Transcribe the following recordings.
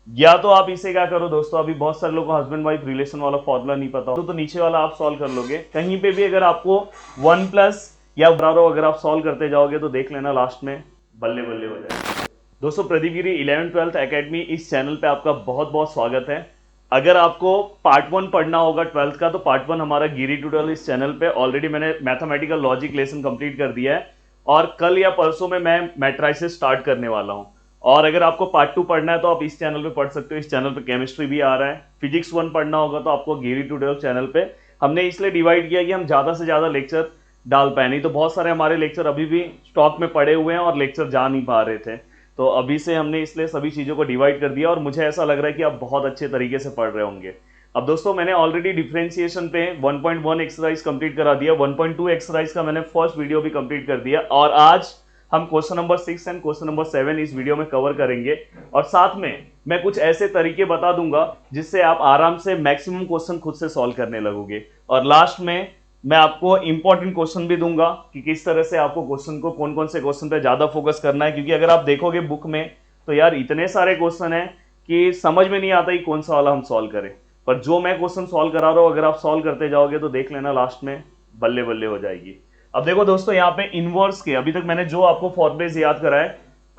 या तो आप इसे क्या करो दोस्तों, अभी बहुत सारे लोगों को हस्बैंड वाइफ रिलेशन वाला फॉर्मूला नहीं पता हो तो नीचे वाला आप सॉल्व कर लोगे। कहीं पे भी अगर आपको वन प्लस या बराबर अगर आप सॉल्व करते जाओगे तो देख लेना लास्ट में बल्ले बल्ले हो जाएगा। दोस्तों प्रदीप गिरी 11th-12th एकेडमी इस चैनल पे आपका बहुत बहुत स्वागत है। अगर आपको पार्ट वन पढ़ना होगा 12th का तो पार्ट वन हमारा गिरी ट्यूटोरियल इस चैनल पे ऑलरेडी मैंने मैथमेटिकल लॉजिक लेसन कंप्लीट कर दिया है और कल या परसों में मैं मैट्राइसिस स्टार्ट करने वाला हूं। और अगर आपको पार्ट टू पढ़ना है तो आप इस चैनल पे पढ़ सकते हो। इस चैनल पे केमिस्ट्री भी आ रहा है। फिजिक्स वन पढ़ना होगा तो आपको गिरी ट्यूटोरियल चैनल पे हमने इसलिए डिवाइड किया कि हम ज्यादा से ज्यादा लेक्चर डाल पाए, नहीं तो बहुत सारे हमारे लेक्चर अभी भी स्टॉक में पड़े हुए हैं और लेक्चर जा नहीं पा रहे थे। तो अभी से हमने इसलिए सभी चीज़ों को डिवाइड कर दिया और मुझे ऐसा लग रहा है कि आप बहुत अच्छे तरीके से पढ़ रहे होंगे। अब दोस्तों मैंने ऑलरेडी डिफरेंशिएशन पे 1.1 एक्सरसाइज कंप्लीट करा दिया, 1.2 एक्सरसाइज का मैंने फर्स्ट वीडियो भी कंप्लीट कर दिया और आज हम question number 6 and question number 7 इस वीडियो में कवर करेंगे। और साथ में मैं कुछ ऐसे तरीके बता दूंगा जिससे आप आराम से मैक्सिमम क्वेश्चन खुद से सॉल्व करने लगोगे। और लास्ट में मैं आपको इंपॉर्टेंट क्वेश्चन भी दूंगा कि किस तरह से आपको क्वेश्चन को कौन कौन से क्वेश्चन पे ज्यादा फोकस करना है, क्योंकि अगर आप देखोगे बुक में तो यार इतने सारे क्वेश्चन हैं कि समझ में नहीं आता कि कौन सा वाला हम सॉल्व करें। पर जो मैं क्वेश्चन सॉल्व करा रहा हूं अगर आप सॉल्व करते जाओगे तो देख लेना लास्ट में बल्ले बल्ले हो जाएगी। अब देखो दोस्तों यहाँ पे इनवर्स के अभी तक मैंने जो आपको फॉर्मुलेज याद कराए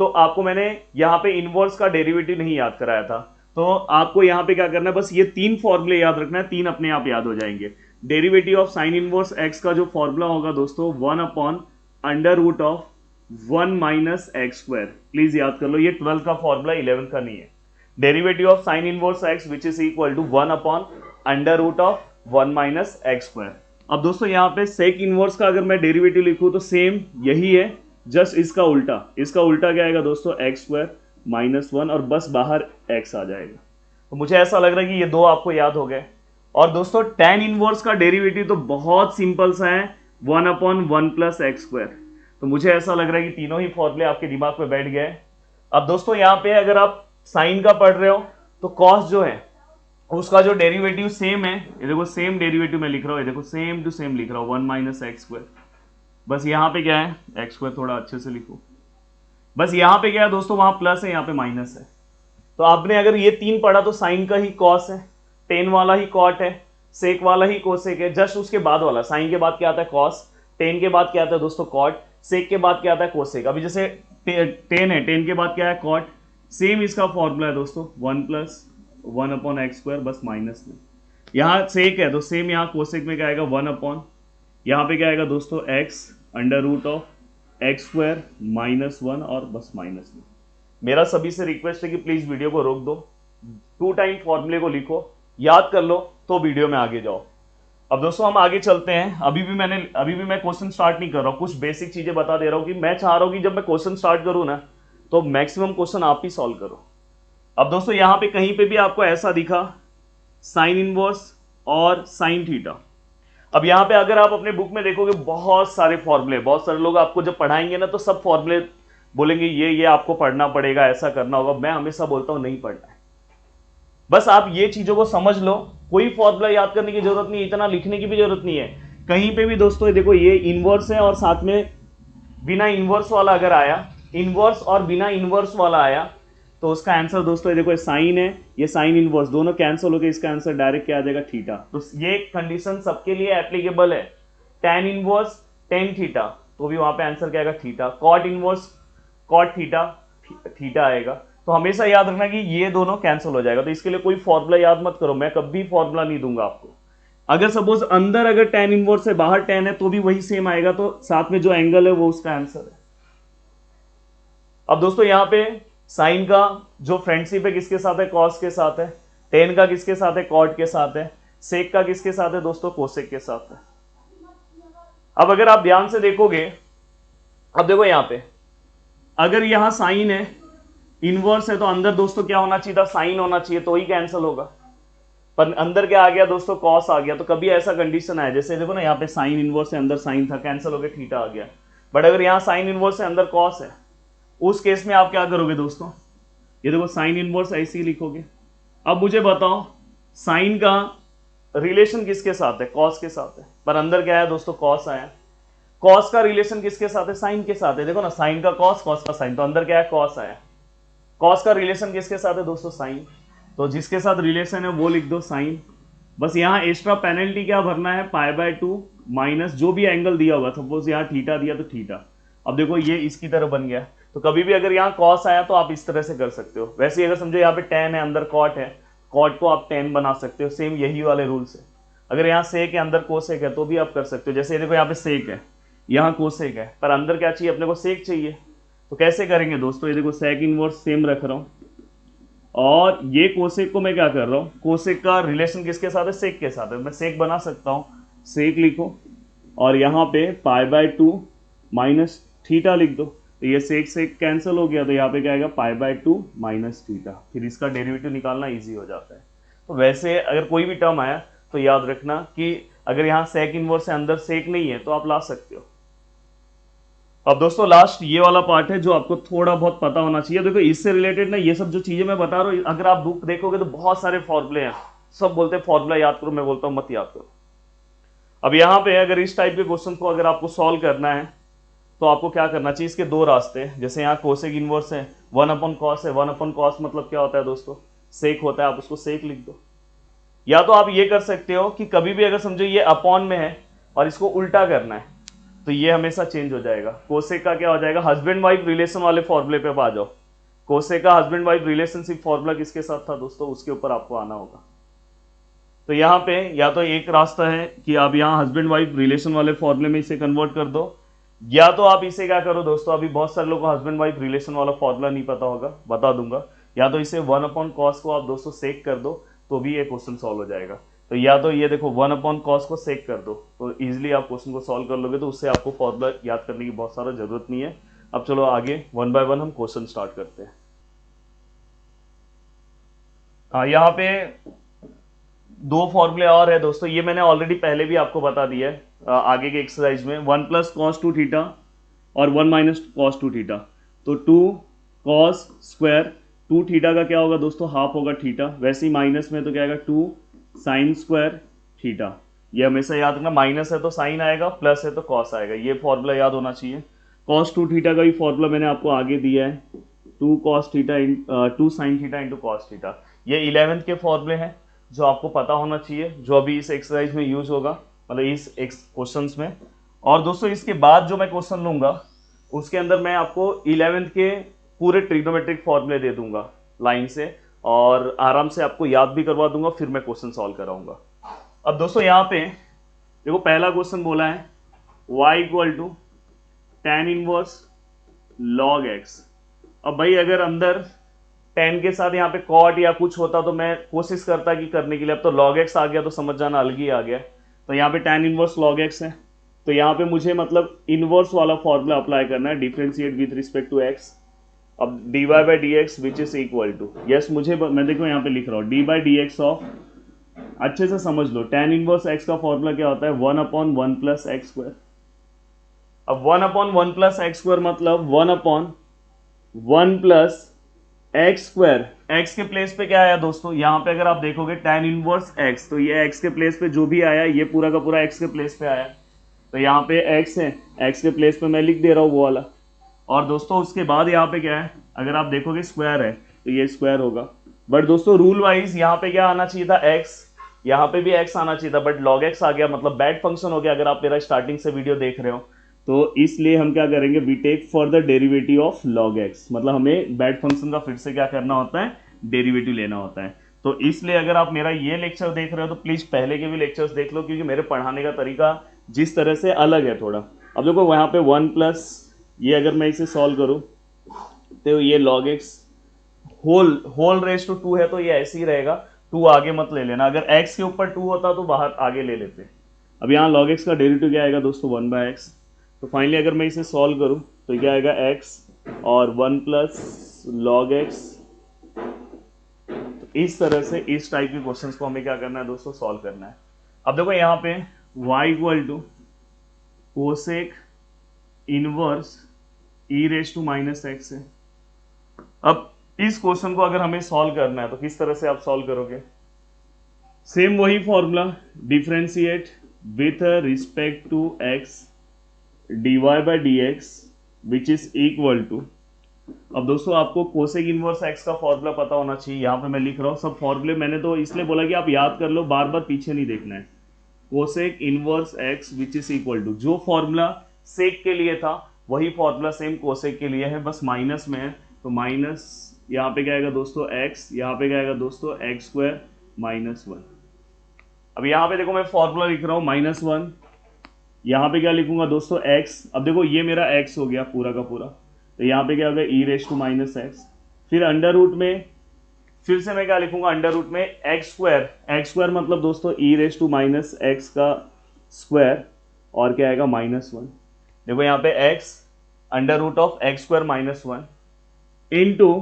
तो आपको मैंने यहाँ पे इनवर्स का डेरिवेटिव नहीं याद कराया था। तो आपको यहाँ पे क्या करना है, बस ये तीन फॉर्मूले याद रखना है, तीन अपने आप याद हो जाएंगे। Derivative of sine inverse x का जो फॉर्मूला होगा दोस्तों 1/√1 - x²। प्लीज याद कर लो, ये 12th का फॉर्मूला 11th का नहीं है। Derivative of sine inverse x which is equal to 1/√1 - x²। अब दोस्तों यहाँ पे सेक इनवर्स का अगर मैं डेरिवेटिव लिखूं तो सेम यही है, जस्ट इसका उल्टा। इसका उल्टा क्या आएगा दोस्तों x² -1 और बस बाहर x आ जाएगा। तो मुझे ऐसा लग रहा है कि ये दो आपको याद हो गए। और दोस्तों tan इनवर्स का डेरिवेटिव तो बहुत सिंपल सा है 1/1 + x²। तो मुझे ऐसा लग रहा है कि तीनों ही फॉर्मूले आपके दिमाग में बैठ गए। अब दोस्तों यहाँ पे अगर आप साइन का पढ़ रहे हो तो कॉस जो है उसका जो डेरिवेटिव सेम है, ये देखो सेम डेरिवेटिव में लिख रहा हूँ, ये देखो सेम टू सेम लिख रहा हूँ 1 - x²। बस यहाँ पे क्या है x² थोड़ा अच्छे से लिखो। बस यहाँ पे क्या है दोस्तों, वहां प्लस है यहाँ पे माइनस है। तो आपने अगर ये तीन पढ़ा तो साइन का ही कॉस है, टेन वाला ही कॉट है, सेक वाला ही कोसेक है। जस्ट उसके बाद वाला साइन के बाद क्या आता है कॉस, टेन के बाद क्या आता है दोस्तों कॉट, सेक के बाद क्या आता है कोसेक। अभी जैसे टेन है, टेन के बाद क्या है कॉट, सेम इसका फॉर्मूला है दोस्तों 1 + 1/x², बस माइनस में। यहाँ सेक है तो सेम यहाँ कोसेक में क्या आएगा 1/, यहाँ पे क्या आएगा दोस्तों x√x² -1 और बस माइनस में। मेरा सभी से रिक्वेस्ट है कि प्लीज वीडियो को रोक दो, 2 टाइम फॉर्मूले को लिखो, याद कर लो तो वीडियो में आगे जाओ। अब दोस्तों हम आगे चलते हैं। अभी भी मैं क्वेश्चन स्टार्ट नहीं कर रहा हूं, कुछ बेसिक चीजें बता दे रहा हूं कि मैं चाह रहा हूं कि जब मैं क्वेश्चन स्टार्ट करूं ना तो मैक्सिमम क्वेश्चन आप ही सॉल्व करो। अब दोस्तों यहां पे कहीं पे भी आपको ऐसा दिखा साइन इनवर्स और साइन थीटा। अब यहाँ पे अगर आप अपने बुक में देखोगे बहुत सारे फॉर्मूले, बहुत सारे लोग आपको जब पढ़ाएंगे ना तो सब फॉर्मूले बोलेंगे ये आपको पढ़ना पड़ेगा, ऐसा करना होगा। मैं हमेशा बोलता हूं नहीं पढ़ना है, बस आप ये चीजों को समझ लो। कोई फॉर्मूला याद करने की जरूरत नहीं, इतना लिखने की भी जरूरत नहीं है। कहीं पे भी दोस्तों देखो ये इनवर्स है और साथ में बिना इनवर्स वाला अगर आया, इनवर्स और बिना इनवर्स वाला आया तो उसका आंसर दोस्तों देखो साइन है, ये साइन इनवर्स दोनों कैंसिल हो गए, इसका आंसर डायरेक्ट क्या आ जाएगा थीटा। तो ये कंडीशन सबके लिए एप्लीकेबल है। tan इनवर्स tan थीटा तो भी वहां पे आंसर क्या आएगा theta, cot inverse cot theta theta आएगा। तो हमेशा याद रखना कि ये दोनों कैंसिल हो जाएगा। तो इसके लिए कोई फॉर्मूला याद मत करो, मैं कभी फॉर्मूला नहीं दूंगा आपको। अगर सपोज अंदर अगर tan इनवर्स है बाहर tan है तो भी वही सेम आएगा, तो साथ में जो एंगल है वो उसका आंसर है। अब दोस्तों यहाँ पे साइन का जो फ्रेंडशिप है किसके साथ है, कॉस के साथ है। टेन का किसके साथ है, कॉट के साथ है। सेक का किसके साथ है दोस्तों, कोसेक के साथ है। अब अगर आप ध्यान से देखोगे, अब देखो यहाँ पे अगर यहाँ साइन है इनवर्स है तो अंदर दोस्तों क्या होना चाहिए था, साइन होना चाहिए, तो ही कैंसिल होगा। पर अंदर क्या आ गया दोस्तों, कॉस आ गया। तो कभी ऐसा कंडीशन आया, जैसे देखो ना यहाँ पे साइन इनवर्स है अंदर साइन था, कैंसिल हो गया थीटा आ गया। बट अगर यहाँ साइन इनवर्स है अंदर कॉस है, उस केस में आप क्या करोगे दोस्तों, ये देखो साइन इनवर्स ऐसे ही लिखोगे। अब मुझे बताओ साइन का रिलेशन किसके साथ है, कॉस के साथ है, पर अंदर क्या है दोस्तों कॉस आया। कॉस का रिलेशन किसके साथ है, साइन के साथ है। देखो ना साइन का कॉस, कॉस का साइन, तो अंदर क्या है कॉस आया। कॉस का रिलेशन किसके साथ है दोस्तों, साइन। तो जिसके साथ रिलेशन है वो लिख दो साइन। बस यहाँ एक्स्ट्रा पेनल्टी क्या भरना है, π/2 माइनस जो भी एंगल दिया हुआ, सपोज यहाँ थीटा दिया तो थीटा। अब देखो ये इसकी तरह बन गया, तो कभी भी अगर यहाँ कॉस आया तो आप इस तरह से कर सकते हो। वैसे अगर समझो यहाँ पे tan है, अंदर कॉट है, कॉट को आप tan बना सकते हो, सेम यही वाले रूल से। अगर यहाँ सेक है, अंदर कोसेक है, तो भी आप कर सकते हो। जैसे ये देखो यहाँ पे सेक है, यहाँ कोसेक है, पर अंदर क्या चाहिए अपने को, सेक चाहिए। तो कैसे करेंगे दोस्तों, ये देखो सेक इनवर्स सेम रख रहा हूँ, और ये कोसेक को मैं क्या कर रहा हूँ, कोसेक का रिलेशन किसके साथ है, सेक के साथ है। मैं सेक बना सकता हूँ, सेक लिखो और यहाँ पे π/2 माइनस थीटा लिख दो। तो ये सेक सेक कैंसिल हो गया, तो यहाँ पे क्या आएगा, π/2 माइनस थीटा। फिर इसका डेरिवेटिव निकालना इजी हो जाता है। तो वैसे अगर कोई भी टर्म आया तो याद रखना कि अगर यहाँ सेक इनवर्स है, अंदर सेक नहीं है, तो आप ला सकते हो। अब दोस्तों लास्ट ये वाला पार्ट है जो आपको थोड़ा बहुत पता होना चाहिए। देखो इससे रिलेटेड ना ये सब जो चीजें मैं बता रहा हूँ, अगर आप बुक देखोगे तो बहुत सारे फॉर्मूले हैं, सब बोलते हैं फॉर्मूला याद करो, मैं बोलता हूँ मत याद करो। अब यहाँ पे अगर इस टाइप के क्वेश्चन को अगर आपको सॉल्व करना है तो आपको क्या करना चाहिए, इसके दो रास्ते हैं। जैसे यहाँ कोसेक इनवर्स है, 1/cos है, 1/cos मतलब क्या होता है दोस्तों, सेक होता है, आप उसको सेक लिख दो। या तो आप ये कर सकते हो कि कभी भी अगर समझो ये अपॉन में है और इसको उल्टा करना है, तो ये हमेशा चेंज हो जाएगा। कोसेक का क्या हो जाएगा, हस्बैंड वाइफ रिलेशन वाले फॉर्मूले पे आ जाओ। कोसेक का हस्बैंड वाइफ रिलेशनशिप फॉर्मूला किसके साथ था दोस्तों, उसके ऊपर आपको आना होगा। तो यहाँ पे या तो एक रास्ता है कि आप यहाँ हस्बैंड वाइफ रिलेशन वाले फॉर्मूले में इसे कन्वर्ट कर दो, या तो आप इसे क्या करो दोस्तों, अभी बहुत सारे लोगों को हस्बैंड वाइफ रिलेशन वाला फॉर्मूला नहीं पता होगा, बता दूंगा। या तो इसे 1/cos को आप दोस्तों सेक कर दो, तो भी ये क्वेश्चन सॉल्व हो जाएगा। तो या तो ये देखो 1/cos को सेक कर दो, तो इजीली आप क्वेश्चन को सॉल्व कर लोगे। तो उससे आपको फॉर्मूला याद करने की बहुत सारा जरूरत नहीं है। अब चलो आगे 1 बाय 1 हम क्वेश्चन स्टार्ट करते हैं। यहाँ पे दो फॉर्मूले और है दोस्तों, ये मैंने ऑलरेडी पहले भी आपको बता दिया है आगे के एक्सरसाइज में। 1 + cos 2 थीटा और 1 - cos 2 थीटा। तो 2 cos स्क्वायर 2 थीटा का क्या होगा दोस्तों, हाफ होगा थीटा। वैसे ही माइनस में तो क्या आएगा, 2 sin स्क्वायर थीटा। ये हमेशा याद रखना, माइनस है तो साइन आएगा, प्लस है तो कॉस आएगा। ये फॉर्मूला याद होना चाहिए। cos 2 थीटा का भी फॉर्मूला मैंने आपको आगे दिया है, 2 sin theta into cos theta. ये 11th के फॉर्मूले हैं जो आपको पता होना चाहिए, जो अभी इस एक्सरसाइज में यूज होगा, मतलब इस क्वेश्चंस में। और दोस्तों इसके बाद जो मैं क्वेश्चन लूंगा उसके अंदर मैं आपको 11th के पूरे ट्रिग्नोमेट्रिक फॉर्मूले दे दूंगा लाइन से, और आराम से आपको याद भी करवा दूंगा, फिर मैं क्वेश्चन सॉल्व कराऊंगा। अब दोस्तों यहाँ पे देखो पहला क्वेश्चन बोला है y = tan inverse log x। अब भाई अगर अंदर tan के साथ यहाँ पे cot या कुछ होता तो मैं कोशिश करता कि करने के लिए, अब तो log x आ गया तो समझ जाना अलग ही आ गया। तो यहाँ पे tan इनवर्स log x है, तो यहाँ पे मुझे मतलब इनवर्स वाला फॉर्मूला अप्लाई करना है, differentiate with respect to x। अब dy/dx which is equal to, yes मुझे मैं देखो यहाँ पे लिख रहा हूँ d/dx ऑफ, अच्छे से समझ लो, tan इनवर्स x का फॉर्मूला क्या होता है, 1/1 + x²। अब 1/1 + x² मतलब 1/1 + x²। x के प्लेस पे क्या आया दोस्तों, यहाँ पे अगर आप देखोगे tan इनवर्स x, तो ये x के प्लेस पे जो भी आया ये पूरा का पूरा x के प्लेस पे आया। तो यहाँ पे x है, x के प्लेस पे मैं लिख दे रहा हूँ वो वाला। और दोस्तों उसके बाद यहाँ पे क्या है, अगर आप देखोगे स्क्वायर है तो ये स्क्वायर होगा। बट दोस्तों रूल वाइज यहाँ पे क्या आना चाहिए था, x, यहाँ पे भी x आना चाहिए था, बट log x आ गया, मतलब बैड फंक्शन हो गया। अगर आप मेरा स्टार्टिंग से वीडियो देख रहे हो तो इसलिए हम क्या करेंगे, we take for the derivative of log x, मतलब हमें बैड फंक्शन का फिर से क्या करना होता है, डेरिवेटिव लेना होता है। तो इसलिए अगर आप मेरा ये लेक्चर देख रहे हो तो प्लीज पहले के भी लेक्चर्स देख लो, क्योंकि मेरे पढ़ाने का तरीका जिस तरह से अलग है थोड़ा। अब देखो वहाँ पे 1+ ये अगर मैं इसे सॉल्व करूँ तो ये log x whole raise to 2 है, तो ये ऐसे ही रहेगा, 2 आगे मत ले लेना। अगर x के ऊपर 2 होता तो बाहर आगे ले लेते। अब यहाँ log x का डेरिवेटिव क्या आएगा दोस्तों, 1/x। तो फाइनली अगर मैं इसे सॉल्व करूँ तो क्या आएगा, x और 1 + log x। तो इस तरह से इस टाइप के क्वेश्चंस को हमें क्या करना है दोस्तों, सॉल्व करना है। अब देखो यहाँ पे y = कोसेक इनवर्स e⁻⁻x है। अब इस क्वेश्चन को अगर हमें सॉल्व करना है तो किस तरह से आप सॉल्व करोगे, सेम वही formula, differentiate with respect to x dy/dx which is equal to अब दोस्तों आपको कोसेक इनवर्स एक्स का फॉर्मूला पता होना चाहिए। यहाँ पे मैं लिख रहा हूँ सब फॉर्मूले, मैंने तो इसलिए बोला कि आप याद कर लो, बार बार पीछे नहीं देखना है। Cosec inverse x which is equal to, जो फॉर्मूला सेक के लिए था वही फॉर्मूला सेम कोसेक के लिए है, बस माइनस में है। तो माइनस यहाँ पे क्या आएगा दोस्तों एक्स, यहाँ पे क्या आएगा दोस्तों एक्स स्क्वायर माइनस वन। अब यहाँ पे देखो मैं फॉर्मूला लिख रहा हूँ माइनस वन, यहाँ पे क्या लिखूंगा दोस्तों एक्स। अब देखो ये मेरा एक्स हो गया पूरा का पूरा, तो यहाँ पे क्या होगा e raise to minus x. फिर अंडर रूट में फिर से मैं क्या लिखूंगा अंडर रूट में एक्स स्क्वायर, एक्स स्क्वायर मतलब दोस्तों e raise to minus x का स्क्वायर, और क्या आएगा माइनस वन। देखो यहाँ पे x under root of x square minus one into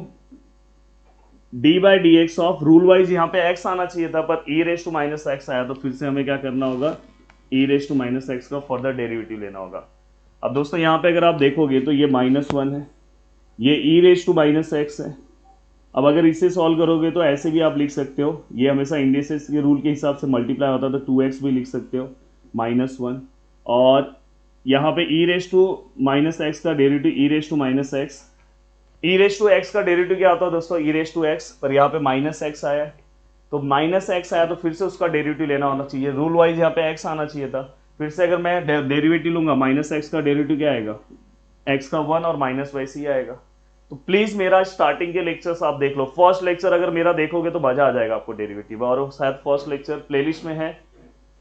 d by d x of, rule wise यहाँ पे एक्स आना चाहिए था पर e raise to minus x आया, तो फिर से हमें क्या करना होगा e raise to minus x का फर्दर डेरिवेटिव लेना होगा। अब दोस्तों यहाँ पे अगर आप देखोगे तो ये माइनस वन है, ये ई रेस टू माइनस एक्स है। अब अगर इसे सॉल्व करोगे तो ऐसे भी आप लिख सकते हो, ये हमेशा इंडिसेस के रूल के हिसाब से मल्टीप्लाई होता है, तो टू एक्स भी लिख सकते हो माइनस वन। और यहाँ पे e raise to minus x का derivative e raise to minus x, e raise to x का डेरिवेटिव क्या होता है दोस्तों ई रेस टू एक्स, पर यहाँ पे माइनस एक्स आया, तो माइनस एक्स आया तो फिर से उसका डेरिवेटिव लेना होना चाहिए, रूल वाइज यहाँ पे एक्स आना चाहिए था। फिर से अगर मैं डेरिवेटिव लूंगा माइनस एक्स का डेरिवेटिव क्या आएगा एक्स का वन, और माइनस वैसे ही आएगा। तो प्लीज मेरा स्टार्टिंग के लेक्चर्स आप देख लो, फर्स्ट लेक्चर अगर मेरा देखोगे तो मजा आ जाएगा आपको डेरिवेटिव, और वो शायद फर्स्ट लेक्चर प्लेलिस्ट में है,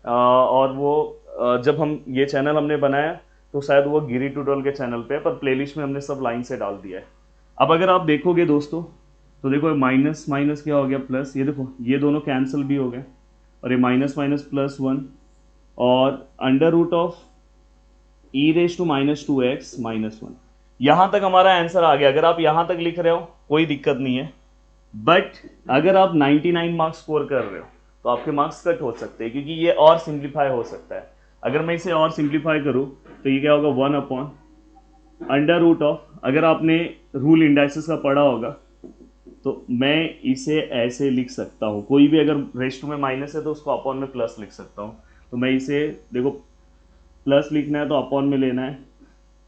और वो जब हम ये चैनल हमने बनाया तो शायद वो गिरी ट्यूटोरियल के चैनल पे, पर प्लेलिस्ट में हमने सब लाइन से डाल दिया है। अब अगर आप देखोगे दोस्तों तो देखो माइनस माइनस क्या हो गया प्लस, ये देखो ये दोनों कैंसिल भी हो गए, और ये माइनस माइनस प्लस वन, और under root of e raise to minus two x minus one. यहां तक हमारा आंसर आ गया। अगर आप यहां तक लिख रहे हो कोई दिक्कत नहीं है, बट अगर आप 99 मार्क्स स्कोर कर रहे हो तो आपके मार्क्स कट हो सकते हैं, क्योंकि ये और सिंप्लीफाई हो सकता है। अगर मैं इसे और सिंप्लीफाई करूं तो ये क्या होगा one upon under root of, अगर आपने रूल इंडाइसिस का पढ़ा होगा तो मैं इसे ऐसे लिख सकता हूँ, कोई भी अगर रेस टू में माइनस है तो उसको अपॉन में प्लस लिख सकता हूँ। तो मैं इसे देखो प्लस लिखना है तो अपॉन में लेना है,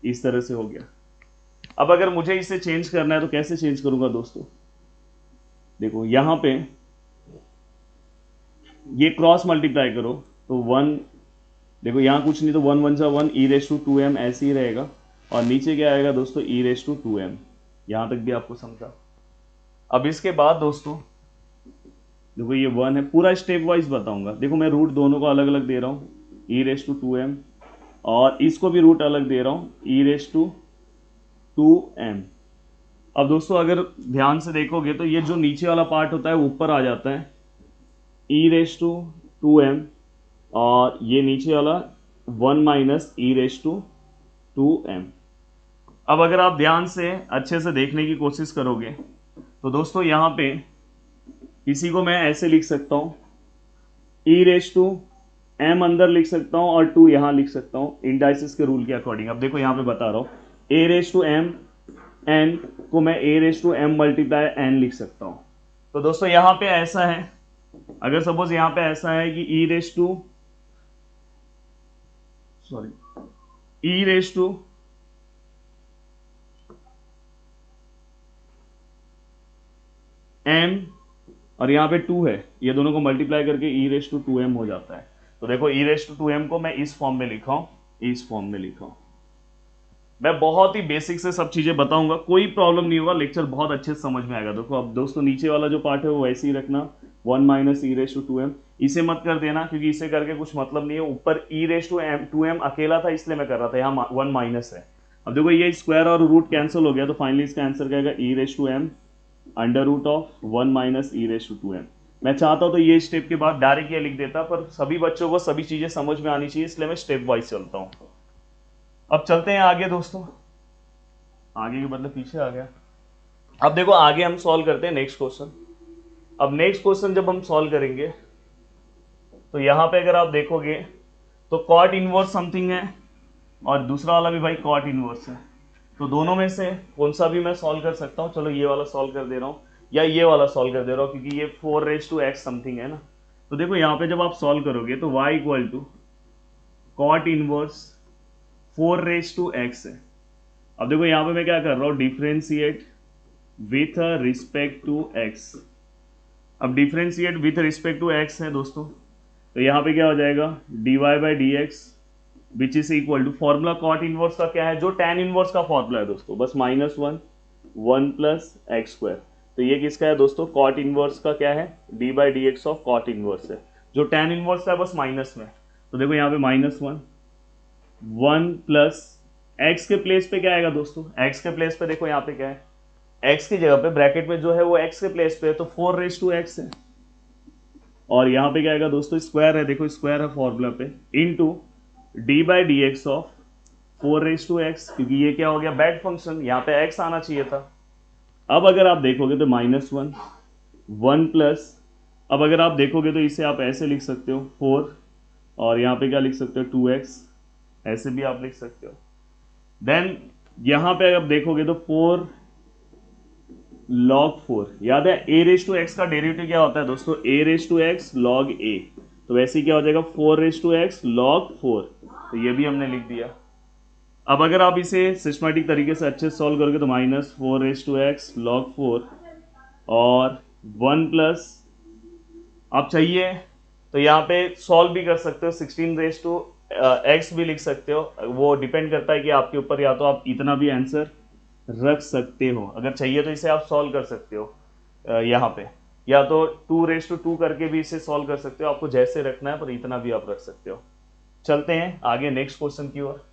इस तरह से हो गया। अब अगर मुझे इसे चेंज करना है तो कैसे चेंज करूंगा दोस्तों, देखो यहां पे ये क्रॉस मल्टीप्लाई करो तो वन, देखो यहां कुछ नहीं तो वन वन जा one, e raise to two m ऐसे ही रहेगा, और नीचे क्या आएगा दोस्तों e raise to two m. यहां तक भी आपको समझा। अब इसके बाद दोस्तों देखो ये वन है, पूरा स्टेप वाइज बताऊंगा। देखो मैं रूट दोनों को अलग अलग दे रहा हूँ, ई रेस टू टू एम, और इसको भी रूट अलग दे रहा हूँ ई रेस टू टू एम। अब दोस्तों अगर ध्यान से देखोगे तो ये जो नीचे वाला पार्ट होता है ऊपर आ जाता है e raise to two m, और ये नीचे वाला one minus e raise to two m. अब अगर आप ध्यान से अच्छे से देखने की कोशिश करोगे तो दोस्तों यहाँ पे इसी को मैं ऐसे लिख सकता हूँ, ई रेस टू एम अंदर लिख सकता हूँ और टू यहाँ लिख सकता हूँ इंडाइसिस के रूल के अकॉर्डिंग। अब देखो यहाँ पे बता रहा हूँ a raise to m n को मैं a raise to m multiply n लिख सकता हूँ। तो दोस्तों यहाँ पे ऐसा है, अगर सपोज यहाँ पे ऐसा है कि ई रेस टू एम और यहाँ पे टू है, ये दोनों को मल्टीप्लाई करके ई रेस टू टू एम हो जाता है। तो देखो ई रेस टू टू एम को मैं इस फॉर्म में लिखा हूँ, इस फॉर्म में लिखा हूँ। मैं बहुत ही बेसिक से सब चीजें बताऊंगा, कोई प्रॉब्लम नहीं होगा, लेक्चर बहुत अच्छे से समझ में आएगा। देखो अब दोस्तों नीचे वाला जो पार्ट है वो वैसे ही रखना, one minus e raise to two m, इसे मत कर देना क्योंकि इसे करके कुछ मतलब नहीं है। ऊपर ई रेस टू एम अकेला था इसलिए मैं कर रहा था, यहाँ वन माइनस है। अब देखो ये स्क्वायर और रूट कैंसिल हो गया, तो फाइनली इसका आंसर क्या आएगा e raise to m under root of one minus e raise to two m. मैं चाहता हूँ तो ये स्टेप के बाद डायरेक्ट ये लिख देता, पर सभी बच्चों को सभी चीजें समझ में आनी चाहिए, इसलिए मैं स्टेप वाइज चलता हूँ। अब चलते हैं आगे दोस्तों, आगे के बदले पीछे आ गया। अब देखो आगे हम सॉल्व करते हैं नेक्स्ट क्वेश्चन। अब नेक्स्ट क्वेश्चन जब हम सॉल्व करेंगे तो यहां पे अगर आप देखोगे तो कॉट इनवर्स समथिंग है और दूसरा वाला भी भाई कॉट इनवर्स है, तो दोनों में से कौन सा भी मैं सॉल्व कर सकता हूं। चलो ये वाला सॉल्व कर दे रहा हूं या ये वाला सॉल्व कर दे रहा हूं, क्योंकि ये 4 रेस टू एक्स समथिंग है ना। तो देखो यहाँ पे जब आप सॉल्व करोगे तो y equal to cot inverse 4 raise to x है, अब देखो यहाँ पे मैं क्या कर रहा हूँ, differentiate with respect to x. अब differentiate with respect to x है दोस्तों, तो यहाँ पे क्या हो जाएगा, dy by d x which is equal to, formula cot inverse का क्या है, जो tan इनवर्स का फॉर्मूला है दोस्तों, बस -1 प्लस एक्स स्क्वायर। तो ये किसका है दोस्तों, कॉट इनवर्स का क्या है, d by d x of cot inverse है, जो tan इनवर्स का है बस माइनस में। तो देखो यहाँ पे -1 प्लस एक्स के प्लेस पे क्या आएगा दोस्तों, एक्स के प्लेस पे देखो यहाँ पे क्या है, एक्स की जगह पे ब्रैकेट में जो है वो एक्स के प्लेस पे है, तो 4 है, और यहाँ पे क्या आएगा दोस्तों, स्क्वायर है, देखो स्क्वायर है फॉर्मूला पे, into D by d x of 4 क्योंकि ये क्या हो गया, बैड फंक्शन, यहाँ पे एक्स आना चाहिए था। अब अगर आप देखोगे तो -1 प्लस, अब अगर आप देखोगे तो इसे आप ऐसे लिख सकते हो 4, और यहाँ पे क्या लिख सकते हो 2x, ऐसे भी आप लिख सकते हो। देन यहाँ पे अगर आप देखोगे तो 4 log 4, याद है a रेज टू एक्स का डेरिवेटिव क्या होता है दोस्तों, a raise to x log a, तो वैसे ही क्या हो जाएगा 4 रेज टू एक्स log 4, तो ये भी हमने लिख दिया। अब अगर आप इसे सिस्टमैटिक तरीके से अच्छे से सॉल्व करोगे तो -4 रेज टू एक्स log 4 और 1 प्लस, आप चाहिए तो यहाँ पे सॉल्व भी कर सकते हो, 16 रेज टू एक्स भी लिख सकते हो, वो डिपेंड करता है कि आपके ऊपर, या तो आप इतना भी आंसर रख सकते हो, अगर चाहिए तो इसे आप सॉल्व कर सकते हो यहाँ पे, या तो 2 करके भी इसे सॉल्व कर सकते हो, आपको जैसे रखना है, पर इतना भी आप रख सकते हो। चलते हैं आगे नेक्स्ट क्वेश्चन की ओर।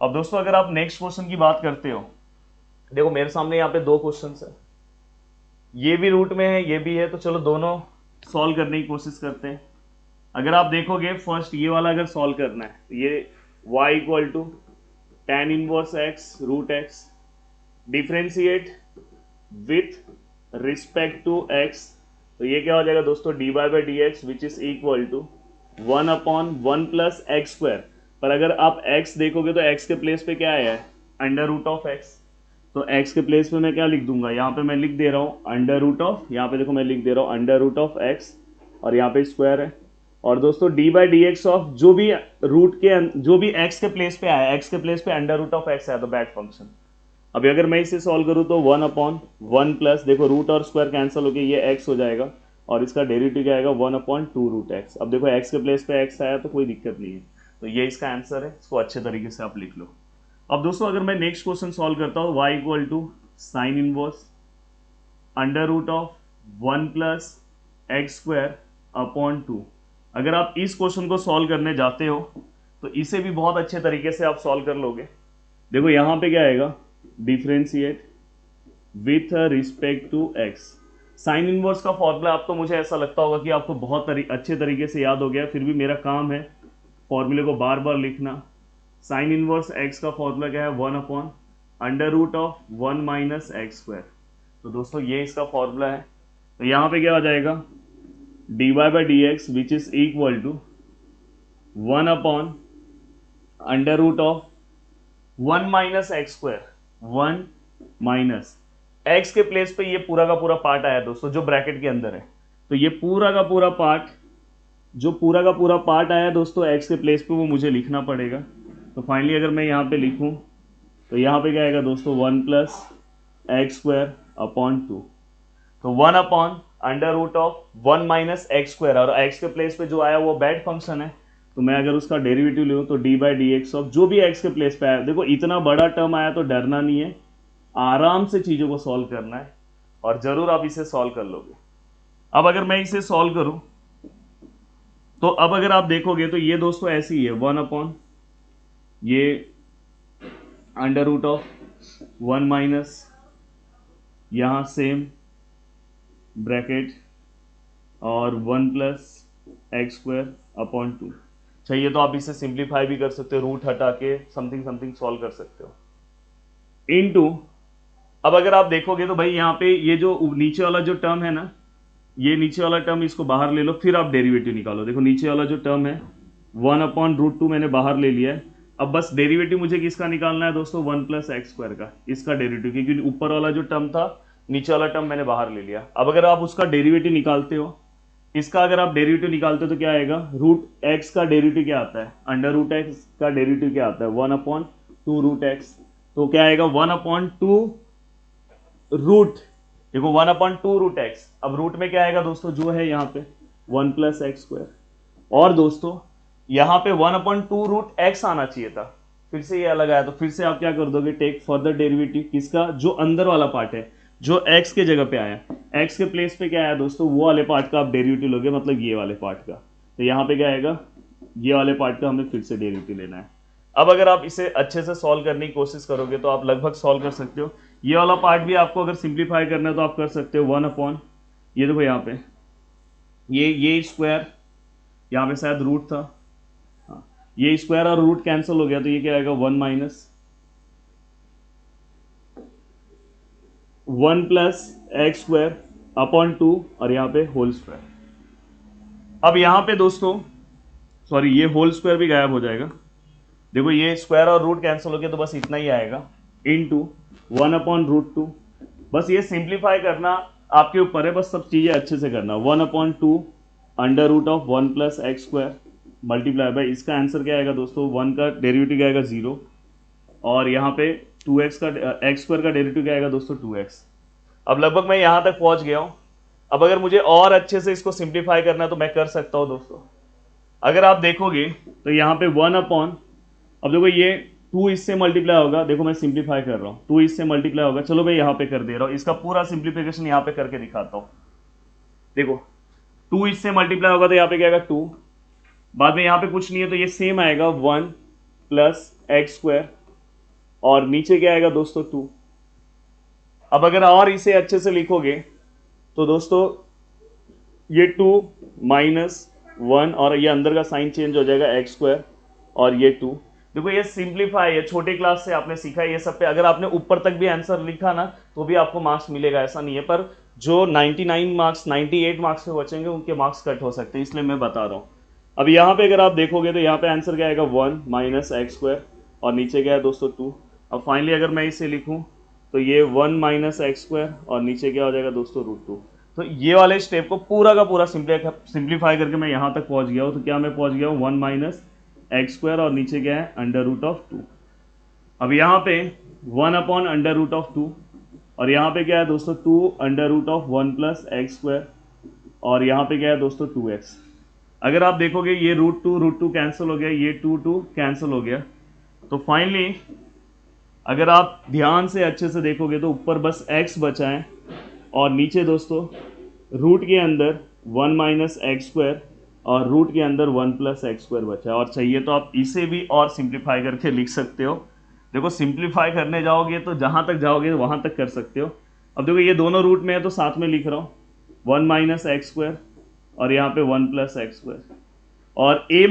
अब दोस्तों अगर आप नेक्स्ट क्वेश्चन की बात करते हो, देखो मेरे सामने यहाँ पे 2 क्वेश्चन है, ये भी रूट में है, ये भी है, तो चलो दोनों सॉल्व करने की कोशिश करते हैं। अगर आप देखोगे फर्स्ट ये वाला अगर सॉल्व करना है, तो ये y equal to tan inverse x root x, differentiate with respect to x, तो ये क्या हो जाएगा दोस्तों, dy by d x which is equal to 1/1 plus x square. पर अगर आप x देखोगे तो x के प्लेस पे क्या आया है, अंडर रूट ऑफ x, तो x के प्लेस पे मैं क्या लिख दूंगा, यहाँ पे मैं लिख दे रहा हूँ अंडर रूट ऑफ, यहाँ पे देखो मैं लिख दे रहा हूँ अंडर रूट ऑफ x, और यहाँ पे स्क्वायर है, और दोस्तों D by d x of जो भी रूट के, जो भी x के प्लेस पे आया, x के प्लेस पे अंडर रूट ऑफ x आया, तो बैड फंक्शन। अभी अगर मैं इसे सॉल्व करूँ तो 1/1 प्लस, देखो रूट और स्क्वायर कैंसिल होकर ये x हो जाएगा, और इसका डेरिवेटिव क्या आएगा 1/2 रूट x। अब देखो x के प्लेस पे x आया तो कोई दिक्कत नहीं है, तो ये इसका आंसर है, इसको अच्छे तरीके से आप लिख लो। अब दोस्तों अगर मैं नेक्स्ट क्वेश्चन सॉल्व करता हूँ, y equal to sine inverse under root of 1 plus x square upon 2। अगर आप इस क्वेश्चन को सॉल्व करने जाते हो तो इसे भी बहुत अच्छे तरीके से आप सॉल्व कर लोगे। देखो यहाँ पे क्या आएगा, differentiate with respect to x, sine inverse का फॉर्मूला आप तो मुझे ऐसा लगता होगा कि आपको बहुत अच्छे तरीके से याद हो गया, फिर भी मेरा काम है फॉर्मूले को बार बार लिखना। साइन इनवर्स एक्स का फॉर्मूला क्या है, 1/√1 माइनस एक्स स्क्वायर, तो दोस्तों ये इसका फॉर्मूला है। तो यहाँ पे क्या हो जाएगा, dy by d x which is equal to 1/√1 minus x square, 1 minus x के प्लेस पे ये पूरा का पूरा पार्ट आया दोस्तों जो ब्रैकेट के अंदर है, तो ये पूरा का पूरा पार्ट, जो पूरा का पूरा पार्ट आया दोस्तों एक्स के प्लेस पे, वो मुझे लिखना पड़ेगा। तो फाइनली अगर मैं यहाँ पे लिखूँ तो यहाँ पे क्या आएगा दोस्तों, 1 प्लस एक्स स्क्वायर अपॉन 2, तो 1/√1 माइनस एक्स स्क्वायर, और एक्स के प्लेस पे जो आया वो बैड फंक्शन है, तो मैं अगर उसका डेरिवेटिव लूँ तो D by d x of जो भी एक्स के प्लेस पे आया, देखो इतना बड़ा टर्म आया तो डरना नहीं है, आराम से चीज़ों को सॉल्व करना है, और ज़रूर आप इसे सॉल्व कर लोगे। अब अगर मैं इसे सॉल्व करूँ तो अब अगर आप देखोगे तो ये दोस्तों ऐसी है 1 ये अंडर रूट ऑफ 1 माइनस, यहाँ सेम ब्रैकेट, और 1 प्लस एक्स स्क्वायर अपॉन 2। चाहिए तो आप इसे सिंप्लीफाई भी कर सकते हो, रूट हटा के समथिंग समथिंग सॉल्व कर सकते हो, इनटू। अब अगर आप देखोगे तो भाई यहाँ पे ये जो नीचे वाला जो टर्म है ना, ये नीचे वाला टर्म इसको बाहर ले लो, फिर आप डेरिवेटिव निकालो। देखो नीचे वाला जो टर्म है 1/√2 मैंने बाहर ले लिया है, अब बस डेरिवेटिव मुझे किसका निकालना है दोस्तों, 1 प्लस एक्स स्क्वायर का, इसका डेरिवेटिव, क्योंकि ऊपर वाला जो टर्म था, नीचे वाला टर्म मैंने बाहर ले लिया। अब अगर आप उसका डेरिवेटिव निकालते हो, इसका अगर आप डेरिवेटिव निकालते हो तो क्या आएगा, रूट एक्स का डेरिवेटिव क्या आता है, अंडर रूट एक्स का डेरिवेटिव क्या आता है, 1/2 रूट एक्स, तो क्या आएगा 1/2 रूट, देखो 1/2 रूट एक्स। अब रूट में क्या आएगा दोस्तों, जो है यहाँ पे 1 + x²। और दोस्तों यहाँ पे 1/2 रूट एक्स आना चाहिए था, फिर से ये अलग आया, तो फिर से आप क्या कर दोगे, टेक फर्दर डेरिवेटिव किसका, जो अंदर वाला पार्ट है, जो x के जगह पे आया, x के प्लेस पे क्या आया दोस्तों, वो वाले पार्ट का आप डेरिवेटिव लोगे, मतलब ये वाले पार्ट का। तो यहाँ पे क्या आएगा, ये वाले पार्ट का हमें फिर से डेरिवेटिव लेना है। अब अगर आप इसे अच्छे से सॉल्व करने की कोशिश करोगे तो आप लगभग सॉल्व कर सकते हो। ये वाला पार्ट भी आपको अगर सिंप्लीफाई करना है तो आप कर सकते हो 1/, ये देखो यहाँ पे ये स्क्वायर, यहाँ पे शायद रूट था, हाँ, ये स्क्वायर और रूट कैंसिल हो गया, तो ये क्या आएगा 1 + x²/2 और यहाँ पे होल स्क्वायर। अब यहाँ पे दोस्तों सॉरी, ये होल स्क्वायर भी गायब हो जाएगा, देखो ये स्क्वायर और रूट कैंसिल हो गया, तो बस इतना ही आएगा इनटू 1/√2। बस ये सिंप्लीफाई करना आपके ऊपर है, बस सब चीजें अच्छे से करना। 1/2 √1 + x² मल्टीप्लाई बाय, इसका आंसर क्या आएगा दोस्तों, 1 का डेरिवेटिव क्या आएगा 0, और यहाँ पे 2x का x² का डेरिवेटिव क्या आएगा दोस्तों 2x। अब लगभग मैं यहाँ तक पहुँच गया हूँ। अब अगर मुझे और अच्छे से इसको सिंप्लीफाई करना है तो मैं कर सकता हूँ दोस्तों। अगर आप देखोगे तो यहाँ पे 1/, अब देखो ये 2 इससे मल्टीप्लाई होगा, देखो मैं सिंप्लीफाई कर रहा हूँ, 2 इससे मल्टीप्लाई होगा, चलो मैं यहाँ पे कर दे रहा हूँ, इसका पूरा सिंप्लीफिकेशन यहाँ पे करके दिखाता हूँ। देखो 2 इससे मल्टीप्लाई होगा तो यहाँ पे क्या आएगा 2, बाद में यहाँ पे कुछ नहीं है तो ये सेम आएगा 1 + x², और नीचे क्या आएगा दोस्तों 2। अब अगर और इसे अच्छे से लिखोगे तो दोस्तों ये 2 - 1 और ये अंदर का साइन चेंज हो जाएगा x² और ये 2। देखो ये सिंप्लीफाई है, छोटे क्लास से आपने सीखा है ये सब पे। अगर आपने ऊपर तक भी आंसर लिखा ना तो भी आपको मार्क्स मिलेगा, ऐसा नहीं है, पर जो 99 मार्क्स 98 मार्क्स पे बचेंगे उनके मार्क्स कट हो सकते हैं, इसलिए मैं बता रहा हूँ। अब यहाँ पे अगर आप देखोगे तो यहाँ पे आंसर क्या आएगा 1 - x² और नीचे क्या है दोस्तों 2। अब फाइनली अगर मैं इसे लिखूँ तो ये 1 - x² और नीचे क्या हो जाएगा दोस्तों √2। तो ये वाले स्टेप को पूरा का पूरा सिंप्लीफाई करके मैं यहाँ तक पहुँच गया हूँ। तो क्या मैं पहुँच गया हूँ 1 - x² और नीचे क्या है √2। अब यहाँ पे 1/√2 और यहाँ पे क्या है दोस्तों 2/1 + x² और यहाँ पे क्या है दोस्तों 2x। अगर आप देखोगे ये √2 कैंसिल हो गया, ये 2 कैंसिल हो गया। तो फाइनली अगर आप ध्यान से अच्छे से देखोगे तो ऊपर बस x बचा है और नीचे दोस्तों रूट के अंदर 1 - x² और रूट के अंदर 1 + x² बचा है। और चाहिए तो आप इसे भी और सिंप्लीफाई करके लिख सकते हो। देखो सिंप्लीफाई करने जाओगे तो जहाँ तक जाओगे वहाँ तक कर सकते हो। अब देखो ये दोनों रूट में है तो साथ में लिख रहा हूँ 1 - x² और यहाँ पे 1 + x²। और a +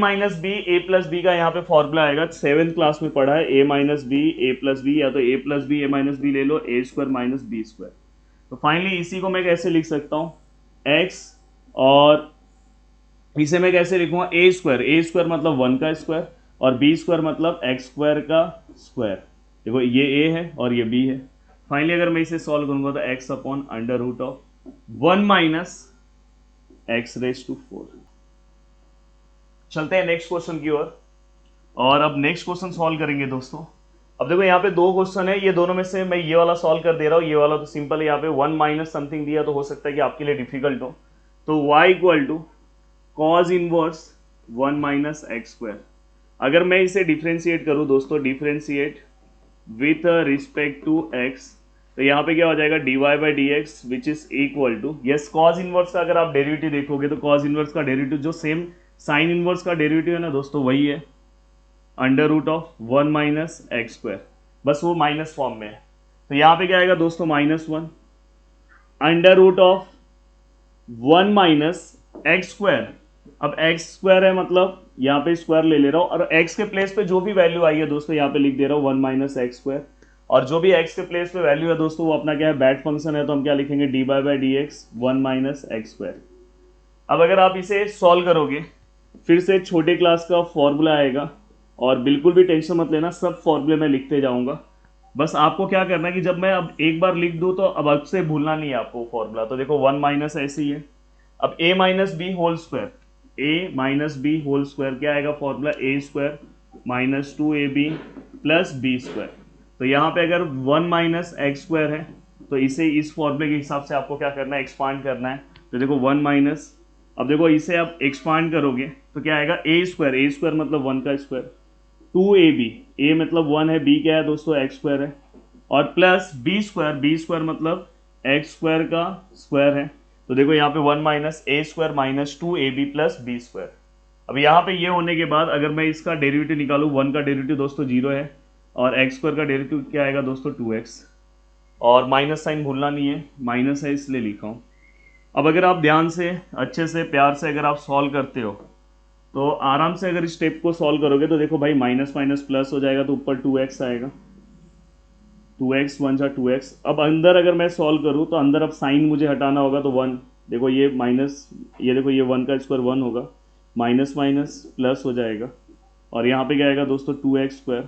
b का यहाँ पे फॉर्मूला आएगा, 7th क्लास में पढ़ा है, a - b a + b, या तो a + b a - b ले लो, a² - b²। तो फाइनली इसी को मैं कैसे लिख सकता हूँ x, और इसे मैं कैसे लिखूंगा a² मतलब 1 का स्क्वायर और b² मतलब x² का स्क्वायर। देखो ये a है और ये b है। फाइनली अगर मैं इसे सॉल्व करूंगा तो x/√1 - x⁴। चलते हैं नेक्स्ट क्वेश्चन की ओर, और अब नेक्स्ट क्वेश्चन सॉल्व करेंगे दोस्तों। अब देखो यहाँ पे 2 क्वेश्चन है, ये दोनों में से मैं ये वाला सॉल्व कर दे रहा हूँ, ये वाला तो सिंपल है। यहाँ पे 1 - समथिंग दिया तो हो सकता है कि आपके लिए डिफिकल्ट हो। तो y = cos इनवर्स 1 - x²। अगर मैं इसे डिफ्रेंशिएट करूँ दोस्तों, differentiate with respect to x, तो यहाँ पे क्या हो जाएगा dy/dx which is equal to, yes cos inverse का अगर आप डेरिवेटिव देखोगे तो cos इनवर्स का डेरिवेटिव जो सेम साइन इनवर्स का डेरिवेटिव है ना दोस्तों, वही है √1 - x², बस वो माइनस फॉर्म में है। तो यहाँ पे क्या आएगा दोस्तों -1 √1 - x²। अब x² है मतलब यहाँ पे स्क्वायर ले रहा हूँ, और x के प्लेस पे जो भी वैल्यू आई है दोस्तों यहाँ पे लिख दे रहा हूँ 1 - x²। और जो भी x के प्लेस पे वैल्यू है दोस्तों वो अपना क्या है बैड फंक्शन है, तो हम क्या लिखेंगे dy/dx 1 - x²। अब अगर आप इसे सॉल्व करोगे फिर से छोटे क्लास का फॉर्मूला आएगा, और बिल्कुल भी टेंशन मत लेना, सब फॉर्मूले मैं लिखते जाऊंगा। बस आपको क्या करना है कि जब मैं अब एक बार लिख दूं तो अब से भूलना नहीं है आपको फॉर्मूला। तो देखो 1 - ऐसे ही है। अब a - b whole square, a - b whole square क्या आएगा फॉर्मूला, a² - 2ab + b²। तो यहाँ पे अगर 1 माइनस एक्स स्क्वायर है तो इसे इस फॉर्मूले के हिसाब से आपको क्या करना है, एक्सपांड करना है। तो देखो 1 माइनस, अब देखो इसे आप एक्सपांड करोगे तो क्या आएगा, ए स्क्वायर मतलब 1 का स्क्वायर, 2ab, ए मतलब 1 है, बी क्या है दोस्तों एक्स स्क्वायर है, और प्लस बी स्क्वायर मतलब एक्स स्क्वायर का स्क्वायर है। तो देखो यहाँ पे 1 minus a square minus 2ab plus b square. अब यहाँ पे ये होने के बाद अगर मैं इसका डेरिवेटिव निकालूँ, 1 का डेरिवेटिव दोस्तों 0 है, और एक्स स्क्वायर का डेरिवेटिव क्या आएगा दोस्तों 2x, और माइनस साइन भूलना नहीं है, माइनस है इसलिए लिखा हूँ। अब अगर आप ध्यान से अच्छे से प्यार से अगर आप सॉल्व करते हो तो आराम से अगर इस स्टेप को सॉल्व करोगे तो देखो भाई माइनस माइनस प्लस हो जाएगा, तो ऊपर 2x आएगा, 2x 1 जा 2x। अब अंदर अगर मैं सॉल्व करूँ तो अंदर अब साइन मुझे हटाना होगा, तो 1, देखो ये माइनस, ये देखो ये 1 का स्क्वायर 1 होगा, माइनस माइनस प्लस हो जाएगा, और यहाँ पे क्या आएगा दोस्तों 2x square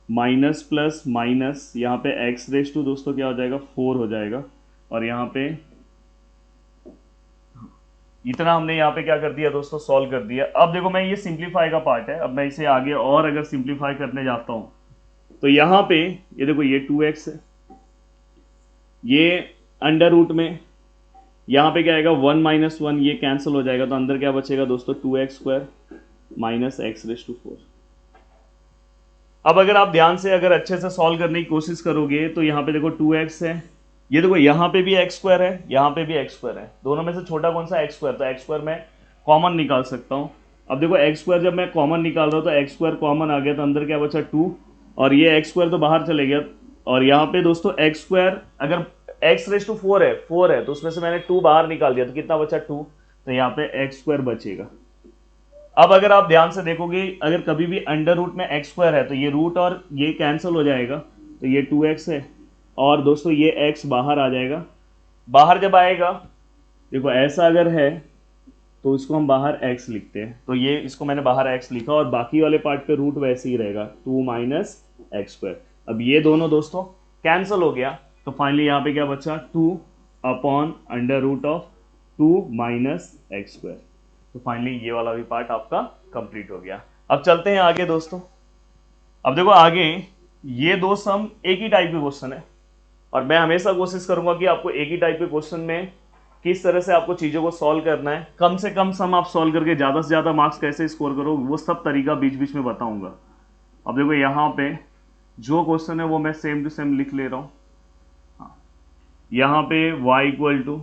minus plus minus, यहाँ पे x रेस टू दोस्तों क्या हो जाएगा 4 हो जाएगा, और यहाँ पे इतना हमने यहाँ पे क्या कर दिया दोस्तों, सॉल्व कर दिया। अब देखो मैं ये सिंप्लीफाई का पार्ट है, अब मैं इसे आगे और अगर सिंप्लीफाई करने जाता हूँ तो यहाँ पे ये देखो ये 2x है, ये अंडर रूट में यहाँ पे क्या आएगा 1 माइनस 1, ये कैंसिल हो जाएगा, तो अंदर क्या बचेगा दोस्तों 2x square minus x raise to 4। अब अगर आप ध्यान से अगर अच्छे से सॉल्व करने की कोशिश करोगे तो यहाँ पे देखो 2x है, ये देखो यहाँ पे भी एक्स स्क्वायर है, यहाँ पे भी एक्स स्क्वायर है, दोनों में से छोटा कौन सा एक्स स्क्वायर, तो एक्स स्क्वायर मैं कॉमन निकाल सकता हूँ। अब देखो एक्स स्क्वायर जब मैं कॉमन निकाल रहा हूँ तो एक्स स्क्वायर कॉमन आ गया, तो अंदर क्या बचा 2, और ये एक्स स्क्वायर तो बाहर चले गया, और यहाँ पे दोस्तों एक्स स्क्वायर अगर एक्स रेस टू 4 है तो उसमें से मैंने 2 बाहर निकाल दिया, तो कितना बचा 2, तो यहाँ पे एक्स स्क्वायर बचेगा। अब अगर आप ध्यान से देखोगे अगर कभी भी अंडर रूट में एक्स स्क्वायर है तो ये रूट और ये कैंसिल हो जाएगा, तो ये 2x है, और दोस्तों ये x बाहर आ जाएगा। बाहर जब आएगा देखो ऐसा अगर है तो इसको हम बाहर x लिखते हैं, तो ये इसको मैंने बाहर x लिखा, और बाकी वाले पार्ट पे रूट वैसे ही रहेगा 2 माइनस एक्स स्क्वायर। अब ये दोनों दोस्तों कैंसिल हो गया, तो फाइनली यहाँ पे क्या बचा 2 upon under root of 2 minus x square. तो फाइनली ये वाला भी पार्ट आपका कंप्लीट हो गया। अब चलते हैं आगे दोस्तों। अब देखो आगे ये दो सम एक ही टाइप के क्वेश्चन है, और मैं हमेशा कोशिश करूंगा कि आपको एक ही टाइप के क्वेश्चन में किस तरह से आपको चीज़ों को सॉल्व करना है, कम से कम सम आप सॉल्व करके ज़्यादा से ज़्यादा मार्क्स कैसे स्कोर करो, वो सब तरीका बीच बीच में बताऊंगा। अब देखो यहाँ पे जो क्वेश्चन है वो मैं सेम टू सेम लिख ले रहा हूँ। हाँ, यहाँ पे y equal to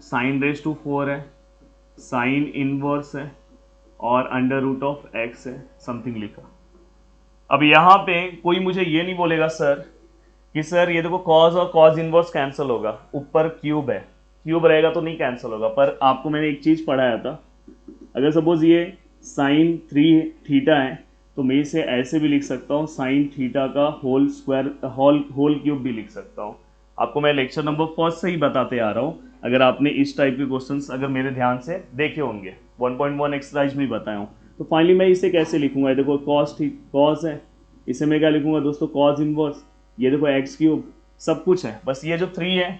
sine raise to 4 है, साइन इनवर्स है, और अंडर रूट ऑफ x है, समथिंग लिखा। अब यहाँ पे कोई मुझे ये नहीं बोलेगा सर कि सर ये देखो कॉज और कॉज इनवर्स कैंसिल होगा, ऊपर क्यूब है, क्यूब रहेगा तो नहीं कैंसिल होगा। पर आपको मैंने एक चीज पढ़ाया था, अगर सपोज ये साइन 3 थीटा है तो मैं इसे ऐसे भी लिख सकता हूँ, साइन थीटा का होल स्क्वायर होल क्यूब भी लिख सकता हूँ। आपको मैं लेक्चर नंबर 1 से ही बताते आ रहा हूँ, अगर आपने इस टाइप के क्वेश्चंस अगर मेरे ध्यान से देखे होंगे, 1.1 एक्सरसाइज में बताया हूँ। तो फाइनली मैं इसे कैसे लिखूंगा, देखो कॉस है, इसे मैं क्या लिखूंगा दोस्तों कॉज इनवर्स, ये देखो एक्स क्यूब, सब कुछ है, बस ये जो 3 है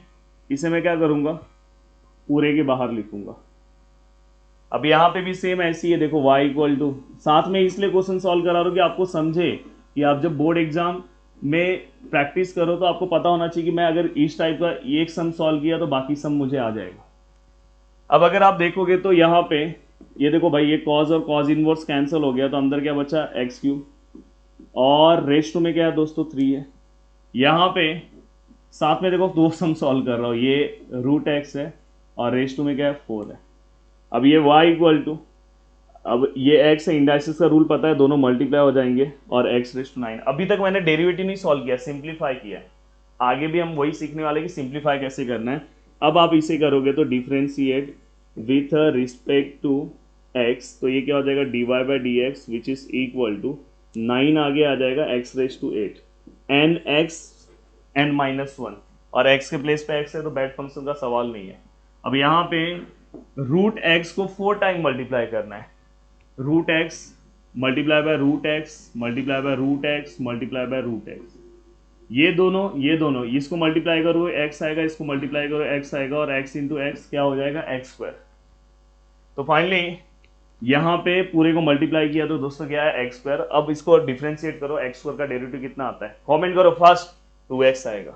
इसे मैं क्या करूंगा पूरे के बाहर लिखूंगा। अब यहाँ पे भी सेम ऐसी है, देखो y इक्वल टू, साथ में इसलिए क्वेश्चन सॉल्व करा रहा हूँ कि आपको समझे कि आप जब बोर्ड एग्जाम में प्रैक्टिस करो तो आपको पता होना चाहिए कि मैं अगर इस टाइप का एक सम सॉल्व किया तो बाकी सम मुझे आ जाएगा। अब अगर आप देखोगे तो यहाँ पे ये देखो भाई ये कॉज और कॉज इनवर्स कैंसिल हो गया, तो अंदर क्या बचा एक्स क्यूब, और रेस टू में क्या है दोस्तों 3 है। यहाँ पे साथ में देखो 2 सम सॉल्व कर रहा हूँ, ये रूट एक्स है और रेस टू में क्या है 4 है। अब ये y इक्वल टू, अब ये x है, इंडाइसिस का रूल पता है, दोनों मल्टीप्लाई हो जाएंगे, और x रेस टू 9। अभी तक मैंने डेरिवेटिव नहीं सॉल्व किया, सिंप्लीफाई किया है, आगे भी हम वही सीखने वाले कि सिंप्लीफाई कैसे करना है। अब आप इसे करोगे तो differentiate with respect to x, तो ये क्या हो जाएगा dy by d x which is equal to 9 आगे आ जाएगा x raise to 8 n x n minus 1, और x के प्लेस पे x है तो बैड फंक्शन का सवाल नहीं है। अब यहाँ पे रूट एक्स को 4 टाइम मल्टीप्लाई करना है, root x multiply by root x multiply by root x multiply by root x, ये दोनों इसको मल्टीप्लाई करो x आएगा, इसको मल्टीप्लाई करो x आएगा, और x इंटू एक्स क्या हो जाएगा एक्स स्क्वायर। तो फाइनली यहाँ पे पूरे को मल्टीप्लाई किया तो दोस्तों क्या है एक्स स्क्वायर। अब इसको डिफ्रेंशिएट करो, एक्स स्क्वायर का डेरिवेटिव कितना आता है, कमेंट करो फास्ट। 2x आएगा।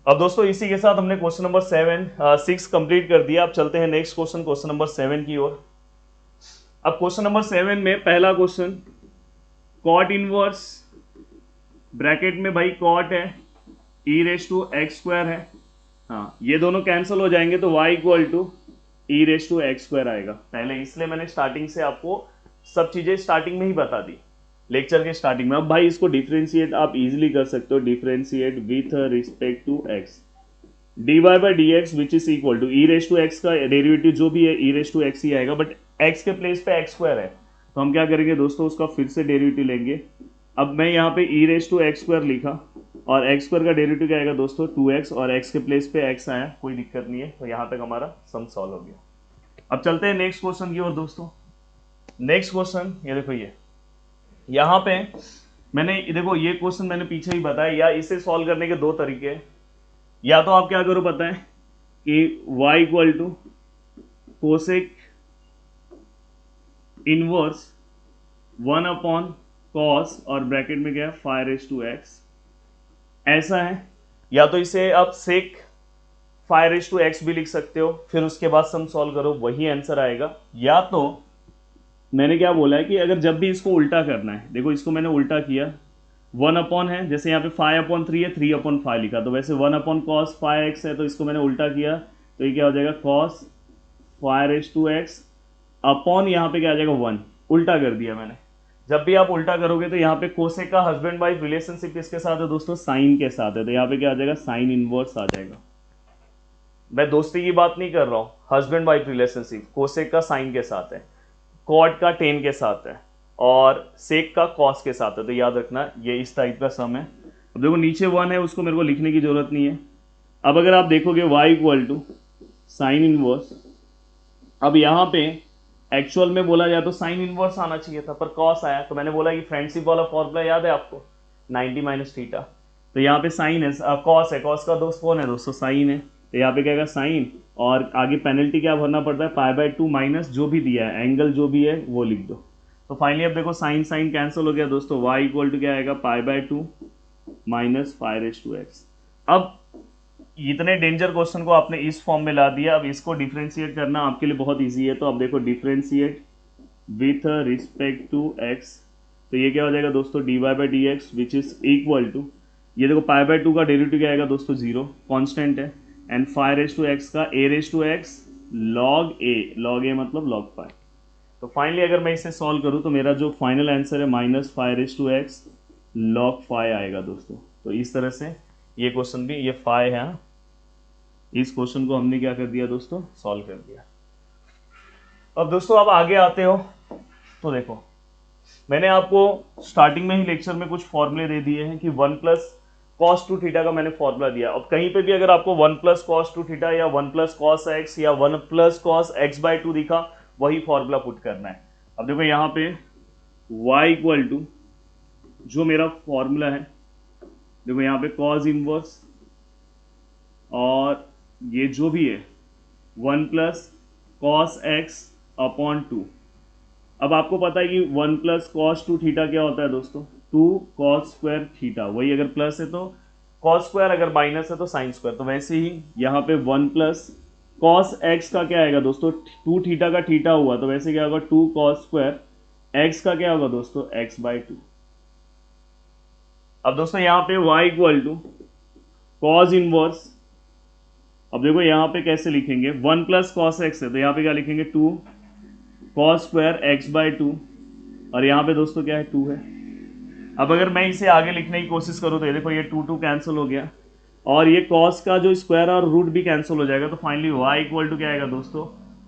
अब दोस्तों इसी के साथ हमने क्वेश्चन नंबर 6 कंप्लीट कर दिया। अब चलते हैं नेक्स्ट क्वेश्चन, क्वेश्चन नंबर 7 की ओर। अब क्वेश्चन नंबर 7 में पहला क्वेश्चन, कॉट इनवर्स ब्रैकेट में भाई कॉट है, e raise to x square है। हाँ, ये दोनों कैंसिल हो जाएंगे तो y equal to e raise to x square आएगा। पहले इसलिए मैंने स्टार्टिंग से आपको सब चीजें स्टार्टिंग में ही बता दी, लेक्चर के स्टार्टिंग में। अब भाई इसको डिफरेंशिएट आप इजीली कर सकते हो, differentiate with respect to x, d y by d x which is equal to e raise to x का डेरिवेटिव जो भी है ई रेस टू एक्स ही आएगा, बट एक्स के प्लेस पे एक्स स्क्वायर है तो हम क्या करेंगे दोस्तों, उसका फिर से डेरिवेटिव लेंगे। अब मैं यहाँ पे e raise to x square लिखा और एक्स स्क्वायर का डेरिवेटिव क्या आएगा दोस्तों 2x, और x के प्लेस पे x आया, कोई दिक्कत नहीं है। तो यहाँ तक हमारा सम सॉल्व हो गया। अब चलते हैं नेक्स्ट क्वेश्चन की ओर दोस्तों। नेक्स्ट क्वेश्चन ये देखो, ये यहाँ पे मैंने देखो ये क्वेश्चन मैंने पीछे ही बताया, या इसे सॉल्व करने के दो तरीके हैं। या तो आप क्या करो पता है कि y equal to cosec inverse 1 upon cos और ब्रैकेट में क्या है 5 ऐसा है, या तो इसे आप सेक 5 भी लिख सकते हो, फिर उसके बाद सम सॉल्व करो वही आंसर आएगा। या तो मैंने क्या बोला है कि अगर जब भी इसको उल्टा करना है, देखो इसको मैंने उल्टा किया, 1 अपॉन है, जैसे यहाँ पे 5/3 है, 3/5 लिखा, तो वैसे 1 अपॉन कॉस 5x है, तो इसको मैंने उल्टा किया तो ये क्या हो जाएगा कॉस 5 अपॉन यहाँ पे क्या आ जाएगा 1, उल्टा कर दिया मैंने। जब भी आप उल्टा करोगे तो यहाँ पे कोसेक का हस्बैंड वाइफ रिलेशनशिप किसके साथ है दोस्तों, साइन के साथ है, तो यहाँ पे क्या आ जाएगा साइन इनवर्स आ जाएगा। मैं दोस्ती की बात नहीं कर रहा हूँ, हस्बैंड वाइफ रिलेशनशिप कोसेक का साइन के साथ है, कॉट का टेन के साथ है, और सेक का कॉस के साथ है, तो याद रखना ये इस टाइप का सम है। अब देखो नीचे 1 है, उसको मेरे को लिखने की जरूरत नहीं है। अब अगर आप देखोगे y equal to sine inverse, अब यहाँ पे एक्चुअल में बोला जाए तो साइन इनवर्स आना चाहिए था, पर कॉस आया, तो मैंने बोला कि फ्रेंडशिप वाला फॉर्मूला याद है आपको 90 माइनस थीटा, तो यहाँ पे साइन है, कॉस है, कॉस का दोस्त कौन है दोस्तों साइन है, तो यहाँ पे क्या साइन, और आगे पेनल्टी क्या भरना पड़ता है π/2 माइनस जो भी दिया है एंगल जो भी है वो लिख दो। तो फाइनली अब देखो साइन साइन कैंसिल हो गया दोस्तों, y इक्वल टू क्या आएगा π/2 माइनस 5x। अब इतने डेंजर क्वेश्चन को आपने इस फॉर्म में ला दिया, अब इसको डिफरेंशिएट करना आपके लिए बहुत इजी है। तो अब देखो differentiate with respect to x, तो ये क्या हो जाएगा दोस्तों dy by d x which is equal to, ये देखो π/2 का डेरिवेटिव क्या आएगा दोस्तों 0, कांस्टेंट है, एंड 5 का a log a मतलब log 5। तो फाइनली अगर मैं इसे सॉल्व करूं तो मेरा जो फाइनल आंसर है -5 log 5 आएगा दोस्तों। तो इस तरह से ये क्वेश्चन भी, ये 5 है, इस क्वेश्चन को हमने क्या कर दिया दोस्तों सॉल्व कर दिया। अब दोस्तों आप आगे आते हो तो देखो मैंने आपको स्टार्टिंग में ही लेक्चर में कुछ फॉर्मूले दे दिए हैं कि 1 प्लस cos 2 थीटा का मैंने फॉर्मूला दिया। अब कहीं पे भी अगर आपको 1 प्लस cos 2 थीटा या 1 प्लस cos x या 1 प्लस cos x/2 दिखा, वही फॉर्मूला पुट करना है। अब देखो यहाँ पे y इक्वल टू जो मेरा फॉर्मूला है, देखो यहाँ पे cos इनवर्स और ये जो भी है 1 प्लस cos x अपॉन 2। अब आपको पता है कि 1 प्लस cos 2 थीटा क्या होता है दोस्तों 2 cos स्क्वायर थीटा, वही अगर प्लस है तो cos स्क्वायर, अगर माइनस है तो साइन स्क्वायर। तो वैसे ही यहाँ पे 1 प्लस cos x का क्या आएगा दोस्तों 2 थीटा का थीटा हुआ, तो वैसे क्या होगा 2 cos स्क्वायर x का क्या होगा दोस्तों x/2। अब दोस्तों यहाँ पे y equal to cos inverse, अब देखो यहाँ पे कैसे लिखेंगे 1 प्लस cos x है तो यहाँ पे क्या लिखेंगे 2 cos स्क्वायर x/2, और यहाँ पे दोस्तों क्या है 2 है। अब अगर मैं इसे आगे लिखने की कोशिश करूँ तो ये देखो ये 2 कैंसिल हो गया, और ये cos का जो स्क्वायर और रूट भी कैंसिल हो जाएगा। तो फाइनली y इक्वल टू क्या आएगा दोस्तों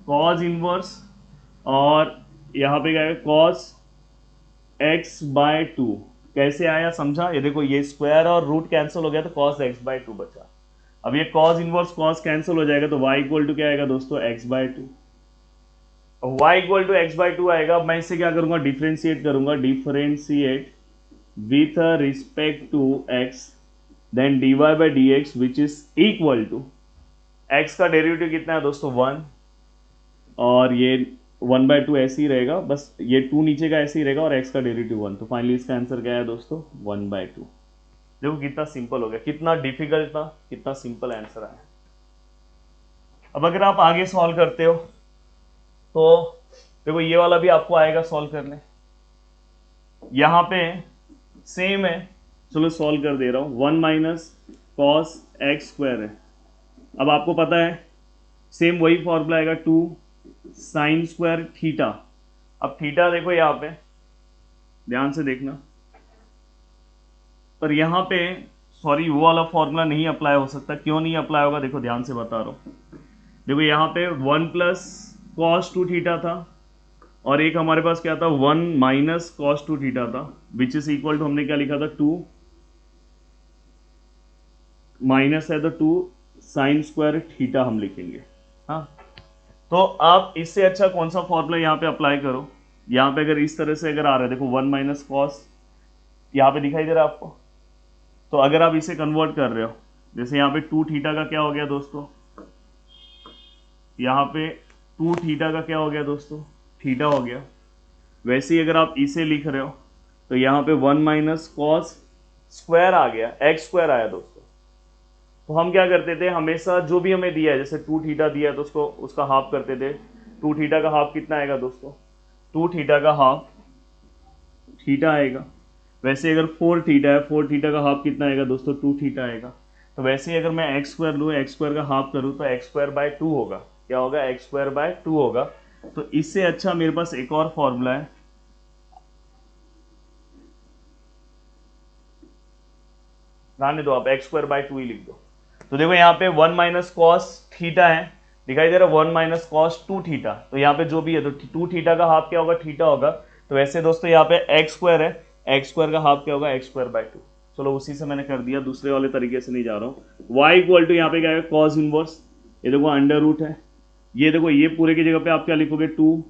cos इनवर्स, और यहाँ पे क्या आएगा cos x/2। कैसे आया समझा, ये देखो ये स्क्वायर और रूट कैंसिल हो गया तो cos x/2 बचा। अब ये cos इनवर्स cos कैंसिल हो जाएगा तो y इक्वल टू क्या आएगा दोस्तों x/2। y equal to x/2 आएगा। अब मैं इसे क्या करूंगा डिफरेंशिएट करूंगा, differentiate with respect to x, then dy by d x which is equal to x का डेरिवेटिव कितना है दोस्तों 1, और ये 1/2 ऐसे ही रहेगा, बस ये 2 नीचे का ऐसे ही रहेगा और x का डेरिवेटिव 1। तो फाइनली इसका आंसर क्या है दोस्तों, 1/2। देखो कितना सिंपल हो गया, कितना डिफिकल्ट था, कितना सिंपल आंसर आया। अब अगर आप आगे सॉल्व करते हो तो देखो ये वाला भी आपको आएगा सॉल्व करने, यहां पे सेम है। चलो सॉल्व कर दे रहा हूं। 1 माइनस कॉस एक्स स्क्वायर है। अब आपको पता है सेम वही फॉर्मूला आएगा 2 साइन स्क्वायर थीटा। अब थीटा देखो यहां पे ध्यान से देखना, पर यहां पे सॉरी वो वाला फॉर्मूला नहीं अप्लाई हो सकता। क्यों नहीं अप्लाई होगा, देखो ध्यान से बता रहा हूं। देखो यहाँ पे 1 प्लस कॉस 2 थीटा था और एक हमारे पास क्या था 1 माइनस कॉस 2 थीटा था, विच इज इक्वल टू हमने क्या लिखा था 2 माइनस है तो 2 साइन स्क्वायर थीटा हम लिखेंगे। हाँ, तो आप इससे अच्छा कौन सा फॉर्मूला यहाँ पे अप्लाई करो। यहाँ पे अगर इस तरह से अगर आ रहा है, देखो 1 माइनस कॉस यहाँ पे दिखाई दे रहा है आपको, तो अगर आप इसे कन्वर्ट कर रहे हो, जैसे यहाँ पे 2 थीटा का क्या हो गया दोस्तों, यहाँ पे 2 थीटा का क्या हो गया दोस्तों, थीटा हो गया। वैसे ही अगर आप इसे लिख रहे हो तो यहाँ पे 1 माइनस कॉस स्क्वायर आ गया, एक्स स्क्वायर आया दोस्तों। तो हम क्या करते थे, हमेशा जो भी हमें दिया है, जैसे 2 थीटा दिया है तो उसको उसका हाफ करते थे। 2 थीटा का हाफ कितना आएगा दोस्तों, 2 थीटा का हाफ थीटा आएगा। वैसे अगर 4 थीटा है, 4 थीटा का हाफ कितना आएगा दोस्तों, 2 थीटा आएगा। तो वैसे ही अगर मैं एक्स स्क्वायर लूँ, एक्स स्क्वायर का हाफ करूँ तो एक्स स्क्वायर बाय 2 होगा। क्या होगा, एक्स स्क्वायर बाय 2 होगा। तो इससे अच्छा मेरे पास एक और फॉर्मूला है, रहने दो आप, एक्स स्क्वायर बाय 2 ही लिख दो। तो देखो यहाँ पे 1 माइनस कॉस थीटा है, दिखाई दे रहा है 1 माइनस कॉस 2 थीटा। तो यहाँ पे जो भी है तो 2 थीटा का हाफ क्या होगा, थीटा होगा। तो वैसे दोस्तों यहाँ पे एक्स स्क्वायर है, एक्स स्क्वायर का हाफ क्या होगा, एक्स स्क्वायर बाय 2। चलो उसी से मैंने कर दिया, दूसरे वाले तरीके से नहीं जा रहा हूँ। y इक्वल टू यहाँ पे क्या है, कॉस इनवर्स, ये देखो अंडर रूट है। ये देखो ये पूरे की जगह पे आप क्या लिखोगे, 2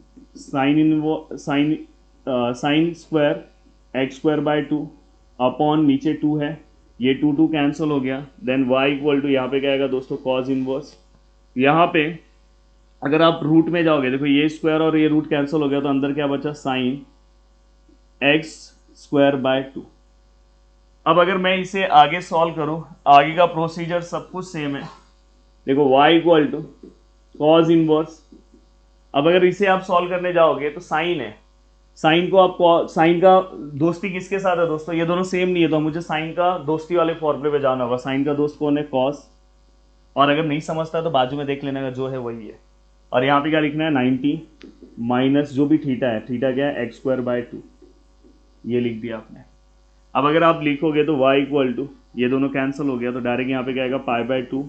sine square x square by 2 upon नीचे 2 है, ये 2 कैंसिल हो गया। देन y इक्वल टू यहाँ पे क्या आएगा दोस्तों, कॉस इनवर्स। यहाँ पे अगर आप रूट में जाओगे, देखो ये स्क्वायर और ये रूट कैंसिल हो गया, तो अंदर क्या बचा, साइन एक्स स्क्वायर बाय 2। अब अगर मैं इसे आगे सॉल्व करूं, आगे का प्रोसीजर सब कुछ सेम है। देखो y equal to cos inverse. अब अगर इसे आप सॉल्व करने जाओगे तो साइन है, साइन को आप साइन का दोस्ती किसके साथ है दोस्तों, ये दोनों सेम नहीं है, तो मुझे साइन का दोस्ती वाले फॉर्मूले पे जाना होगा। साइन का दोस्त कौन है, कॉस। और अगर नहीं समझता तो बाजू में देख लेना का जो है वही है। और यहाँ पे क्या लिखना है, 90 माइनस जो भी थीटा है, थीटा क्या है, एक्स स्क्वायर बाय 2, ये लिख दिया आपने। अब अगर आप लिखोगे तो y इक्वल टू, ये दोनों कैंसिल हो गया, तो डायरेक्ट यहाँ पे क्या आएगा, pi by 2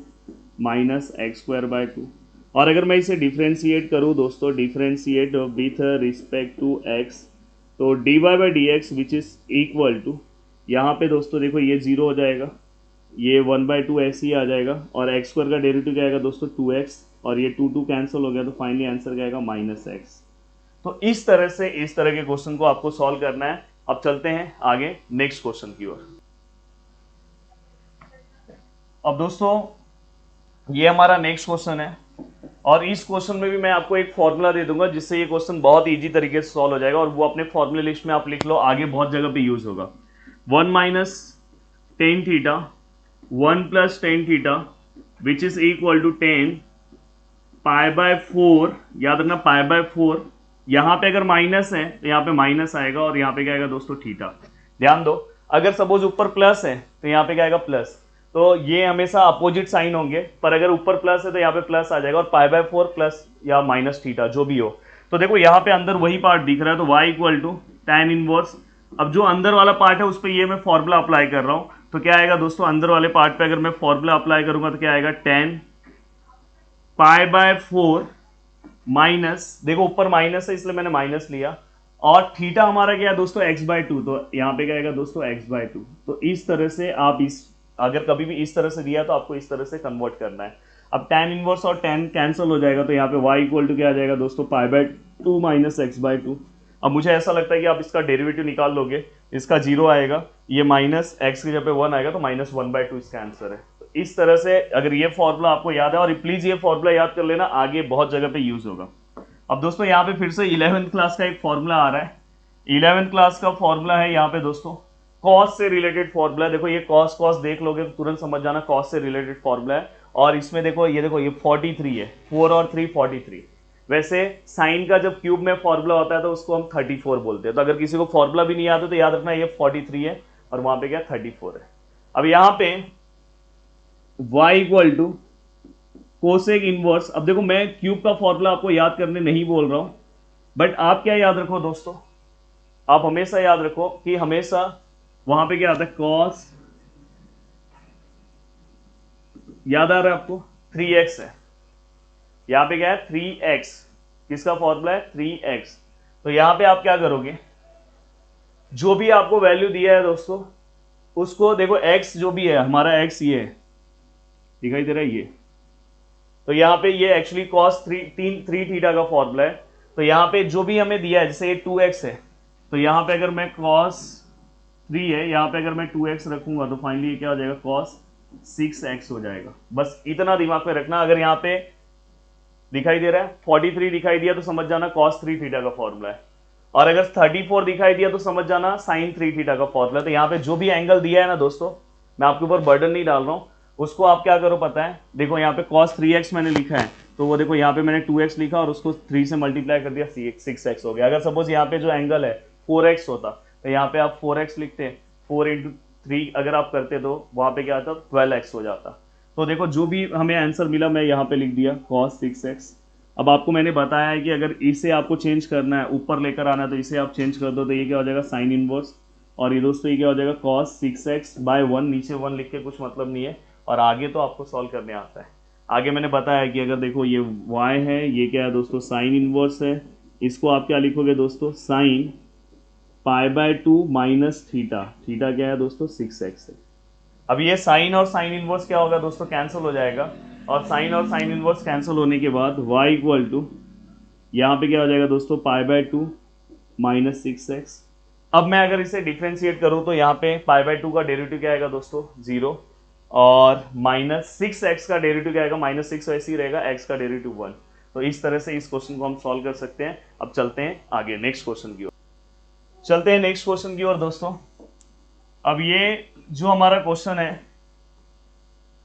minus x square by 2। और अगर मैं इसे डिफ्रेंशिएट करूँ दोस्तों, differentiate with respect to x, तो dy by d x which is equal to, यहाँ पे दोस्तों देखो ये 0 हो जाएगा, ये 1/2 ऐसे ही आ जाएगा, और एक्स स्क्वायर का डेरिवेटिव क्या आएगा दोस्तों, 2x, और ये 2 कैंसिल हो गया, तो फाइनली आंसर क्या आएगा, माइनस एक्स। तो इस तरह से इस तरह के क्वेश्चन को आपको सॉल्व करना है। अब चलते हैं आगे नेक्स्ट क्वेश्चन की ओर। अब दोस्तों ये हमारा नेक्स्ट क्वेश्चन है, और इस क्वेश्चन में भी मैं आपको एक फॉर्मूला दे दूंगा जिससे ये क्वेश्चन बहुत इजी तरीके से सॉल्व हो जाएगा, और वो अपने फॉर्मूले लिस्ट में आप लिख लो, आगे बहुत जगह पे यूज होगा। 1 minus ten theta 1 plus ten theta which is equal to 10 pi by 4, याद रखना पाई बाय 4। यहाँ पे अगर माइनस है तो यहाँ पे माइनस आएगा, और यहाँ पे क्या आएगा दोस्तों, थीटा। ध्यान दो, अगर सपोज ऊपर प्लस है तो यहाँ पे क्या आएगा, प्लस। तो ये हमेशा अपोजिट साइन होंगे, पर अगर ऊपर प्लस है तो यहाँ पे प्लस आ जाएगा, और पाई बाय 4 प्लस या माइनस थीटा जो भी हो। तो देखो यहाँ पे अंदर वही पार्ट दिख रहा है, तो y equal to tan inverse. अब जो अंदर वाला पार्ट है उस पर ये मैं फॉर्मूला अप्लाई कर रहा हूँ, तो क्या आएगा दोस्तों, अंदर वाले पार्ट पे अगर मैं फॉर्मूला अप्लाई करूंगा तो क्या आएगा, tan पाई बाय 4 माइनस, देखो ऊपर माइनस है इसलिए मैंने माइनस लिया, और थीटा हमारा क्या है दोस्तों, x/2, तो यहाँ पे क्या आएगा दोस्तों, x/2। तो इस तरह से आप इस, अगर कभी भी इस तरह से दिया तो आपको इस तरह से कन्वर्ट करना है। अब tan इनवर्स और tan कैंसिल हो जाएगा, तो यहाँ पे y इक्वल टू क्या आ जाएगा दोस्तों, पाई/2 माइनस x/2। अब मुझे ऐसा लगता है कि आप इसका डेरिवेटिव निकाल लोगे, इसका 0 आएगा, ये माइनस x की जगह पे 1 आएगा, तो -1/2 इसका आंसर है। तो इस तरह से अगर ये फॉर्मूला आपको याद है, और प्लीज ये फॉर्मूला याद कर लेना, आगे बहुत जगह पे यूज होगा। अब दोस्तों यहाँ पे फिर से 11th क्लास का एक फॉर्मूला आ रहा है। 11th क्लास का फॉर्मूला है यहाँ पे दोस्तों, कॉस से रिलेटेड फॉर्मूला है। देखो ये कॉस कॉस देख लोगे तो तुरंत समझ जाना कॉस से रिलेटेड फॉर्मूला है। और इसमें देखो ये 43 है, 4 और 3 43। वैसे साइन का जब क्यूब में फॉर्मूला होता है तो उसको हम 34 बोलते हैं। तो अगर किसी को फॉर्मूला भी नहीं आता तो याद रखना ये 43 है और वहां पे क्या 34 है। अब यहाँ पे y equal to cosec inverse. अब देखो मैं क्यूब का फॉर्मूला आपको याद करने नहीं बोल रहा हूं, बट आप क्या याद रखो दोस्तों, आप हमेशा याद रखो कि हमेशा वहां पे क्या आता है कॉस, याद आ रहा है आपको 3x है, यहां पे क्या है 3x, किसका फॉर्मूला है 3x। तो यहां पे आप क्या करोगे, जो भी आपको वैल्यू दिया है दोस्तों उसको देखो, x जो भी है हमारा x ये है, दिखाई दे रहा है ये, तो यहाँ पे ये एक्चुअली कॉस 3 थीटा का फॉर्मूला है। तो यहाँ पे जो भी हमें दिया है, जैसे ये 2x है, तो यहाँ पे अगर मैं कॉस 3 है, यहाँ पे अगर मैं 2x रखूंगा तो फाइनली क्या हो जाएगा कॉस 6x हो जाएगा। बस इतना दिमाग में रखना। अगर यहाँ पे दिखाई दे रहा है 43 दिखाई दिया तो समझ जाना कॉस 3 थीटा का फॉर्मूला है, और अगर 34 दिखाई दिया तो समझ जाना साइन 3 थीटा का फॉर्मूला। तो यहाँ पे जो भी एंगल दिया है ना दोस्तों, मैं आपके ऊपर बर्डन नहीं डाल रहा हूँ, उसको आप क्या करो पता है, देखो यहाँ पे cos 3x मैंने लिखा है, तो वो देखो यहाँ पे मैंने 2x लिखा और उसको 3 से मल्टीप्लाई कर दिया, 6x हो गया। अगर सपोज यहाँ पे जो एंगल है 4x होता तो यहाँ पे आप 4x लिखते, 4 इंटू 3 अगर आप करते तो वहां पे क्या आता 12x हो जाता। तो देखो जो भी हमें आंसर मिला मैं यहाँ पे लिख दिया cos 6x। अब आपको मैंने बताया है कि अगर इसे आपको चेंज करना है, ऊपर लेकर आना है, तो इसे आप चेंज कर दो तो ये क्या हो जाएगा साइन इनवर्स, और ये दोस्तों ये क्या हो जाएगा cos 6x/1, नीचे 1 लिख के कुछ मतलब नहीं है। और आगे तो आपको सॉल्व करने आता है। आगे मैंने बताया कि अगर देखो ये y है, ये क्या है दोस्तों साइन इनवर्स है, इसको आप क्या लिखोगे दोस्तों साइन π/2 माइनस थीटा, थीटा क्या है दोस्तों 6x है। अब ये साइन और साइन इनवर्स क्या होगा दोस्तों कैंसिल हो जाएगा, और साइन और साइन इनवर्स कैंसिल होने के बाद y इक्वल टू यहाँ पे क्या हो जाएगा दोस्तों π/2 माइनस 6x। अब मैं अगर इसे डिफ्रेंशिएट करूं तो यहाँ पे π/2 का डेरिवेटिव क्या आएगा दोस्तों 0, और माइनस 6x का डेरिवेटिव क्या आएगा -6 वैसे ही रहेगा, x का डेरिवेटिव 1। तो इस तरह से इस क्वेश्चन को हम सॉल्व कर सकते हैं। अब चलते हैं आगे नेक्स्ट क्वेश्चन की ओर, चलते हैं नेक्स्ट क्वेश्चन की ओर दोस्तों। अब ये जो हमारा क्वेश्चन है,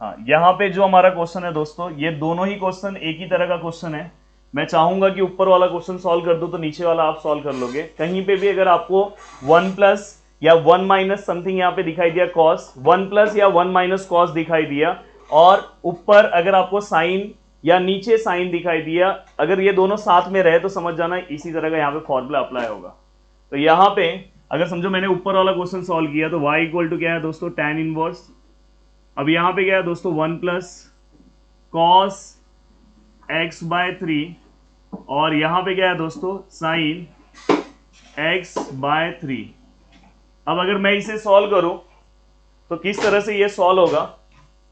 हाँ यहाँ पे जो हमारा क्वेश्चन है दोस्तों, ये दोनों ही क्वेश्चन एक ही तरह का क्वेश्चन है। मैं चाहूंगा कि ऊपर वाला क्वेश्चन सॉल्व कर दो तो नीचे वाला आप सॉल्व कर लोगे। कहीं पे भी अगर आपको 1 प्लस या 1 माइनस समथिंग यहाँ पे दिखाई दिया कॉस, 1 प्लस या 1 माइनस कॉस दिखाई दिया, और ऊपर अगर आपको साइन या नीचे साइन दिखाई दिया, अगर ये दोनों साथ में रहे तो समझ जाना इसी तरह का यहाँ पे फॉर्मूला अप्लाई होगा। तो यहाँ पे अगर समझो मैंने ऊपर वाला क्वेश्चन सॉल्व किया तो y इक्वल टू क्या है दोस्तों tan इनवर्स। अब यहाँ पे क्या है दोस्तों 1 प्लस कॉस x/3, और यहाँ पे क्या है दोस्तों साइन x/3। अब अगर मैं इसे सॉल्व करूं तो किस तरह से ये सॉल्व होगा,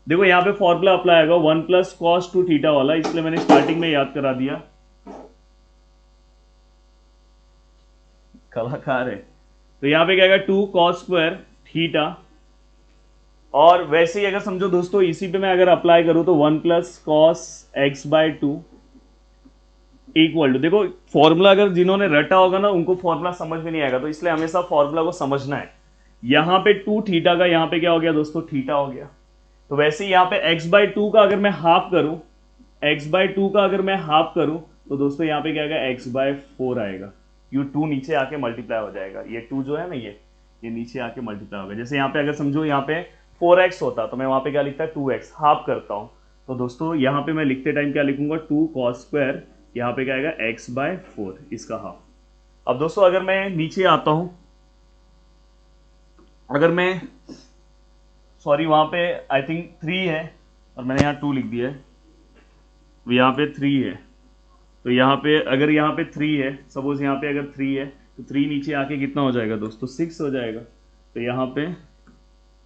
देखो यहाँ पे फॉर्मूला अप्लाई होगा 1 प्लस कॉस 2 थीटा वाला, इसलिए मैंने स्टार्टिंग में याद करा दिया, कलाकार है। तो यहाँ पे क्या आएगा 2 कॉस स्क्वायर थीटा, और वैसे ही अगर समझो दोस्तों इसी पे मैं अगर अप्लाई करूं तो 1 plus cos x/2 equal to, देखो फॉर्मूला अगर जिन्होंने रटा होगा ना उनको फॉर्मूला समझ में नहीं आएगा, तो इसलिए हमेशा फॉर्मूला को समझना है। यहाँ पे 2 थीटा का यहाँ पे क्या हो गया दोस्तों थीटा हो गया। तो वैसे ही यहाँ पे x/2 का अगर मैं हाफ करूं, x/2 का अगर मैं हाफ करूं तो दोस्तों यहाँ पे क्या आएगा x/4 आएगा। ये 2 नीचे आके मल्टीप्लाई हो जाएगा, ये 2 जो है ना ये नीचे आके मल्टीप्लाई होगा। जैसे यहाँ पे अगर समझो यहाँ पे 4x होता तो मैं वहां पे क्या लिखता 2x, हाफ करता हूं तो दोस्तों यहाँ पे मैं लिखते टाइम क्या लिखूंगा 2 कॉस स्क्वायर, यहाँ पे क्या आएगा x/4 इसका हाफ। अब दोस्तों अगर मैं नीचे आता हूं, अगर मैं सॉरी वहां पे आई थिंक 3 है और मैंने यहाँ 2 लिख दिया है, यहाँ पे 3 है, तो यहाँ पे अगर यहाँ पे 3 है, सपोज यहाँ पे अगर 3 है तो 3 नीचे आके कितना हो जाएगा दोस्तों 6 हो जाएगा। तो यहाँ पे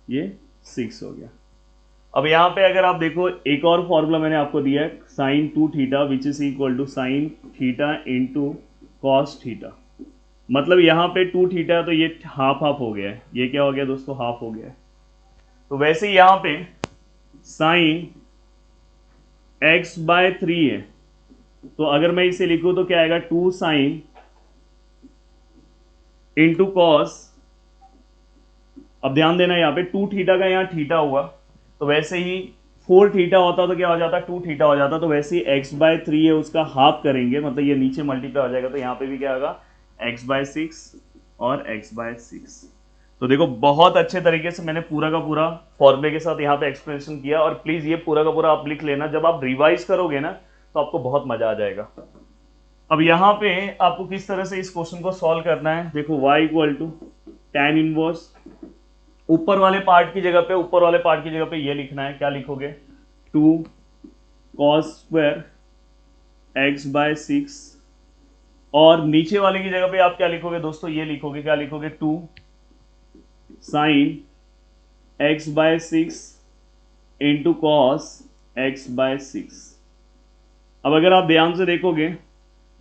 ये 6 हो गया। अब यहाँ पे अगर आप देखो एक और फॉर्मूला मैंने आपको दिया है sine 2 theta which is equal to sine theta into cos theta, मतलब यहाँ पे 2 थीटा तो ये हाफ हाफ हो गया है, ये क्या हो गया दोस्तों हाफ हो गया है। तो वैसे यहाँ पे साइन x/3 है, तो अगर मैं इसे लिखूं तो क्या आएगा, 2 साइन इंटू कॉस। अब ध्यान देना यहाँ पे 2 थीटा का यहाँ थीटा हुआ, तो वैसे ही 4 थीटा होता तो क्या हो जाता, 2 थीटा हो जाता, तो वैसे ही x/3 है उसका हाफ करेंगे, मतलब ये नीचे मल्टीप्लाई हो जाएगा, तो यहाँ पे भी क्या होगा x/6 और x/6। तो देखो बहुत अच्छे तरीके से मैंने पूरा का पूरा फॉर्मूले के साथ यहाँ पे एक्सप्लेनेशन किया, और प्लीज ये पूरा का पूरा आप लिख लेना, जब आप रिवाइज करोगे ना तो आपको बहुत मजा आ जाएगा। अब यहाँ पे आपको किस तरह से इस क्वेश्चन को सॉल्व करना है, देखो y equal to tan inverse, ऊपर वाले पार्ट की जगह पे, ऊपर वाले पार्ट की जगह पे ये लिखना है, क्या लिखोगे, 2 cos स्क्वायर x/6, और नीचे वाले की जगह पे आप क्या लिखोगे दोस्तों, ये लिखोगे, क्या लिखोगे, 2 sign x/6 into cos x/6। अब अगर आप ध्यान से देखोगे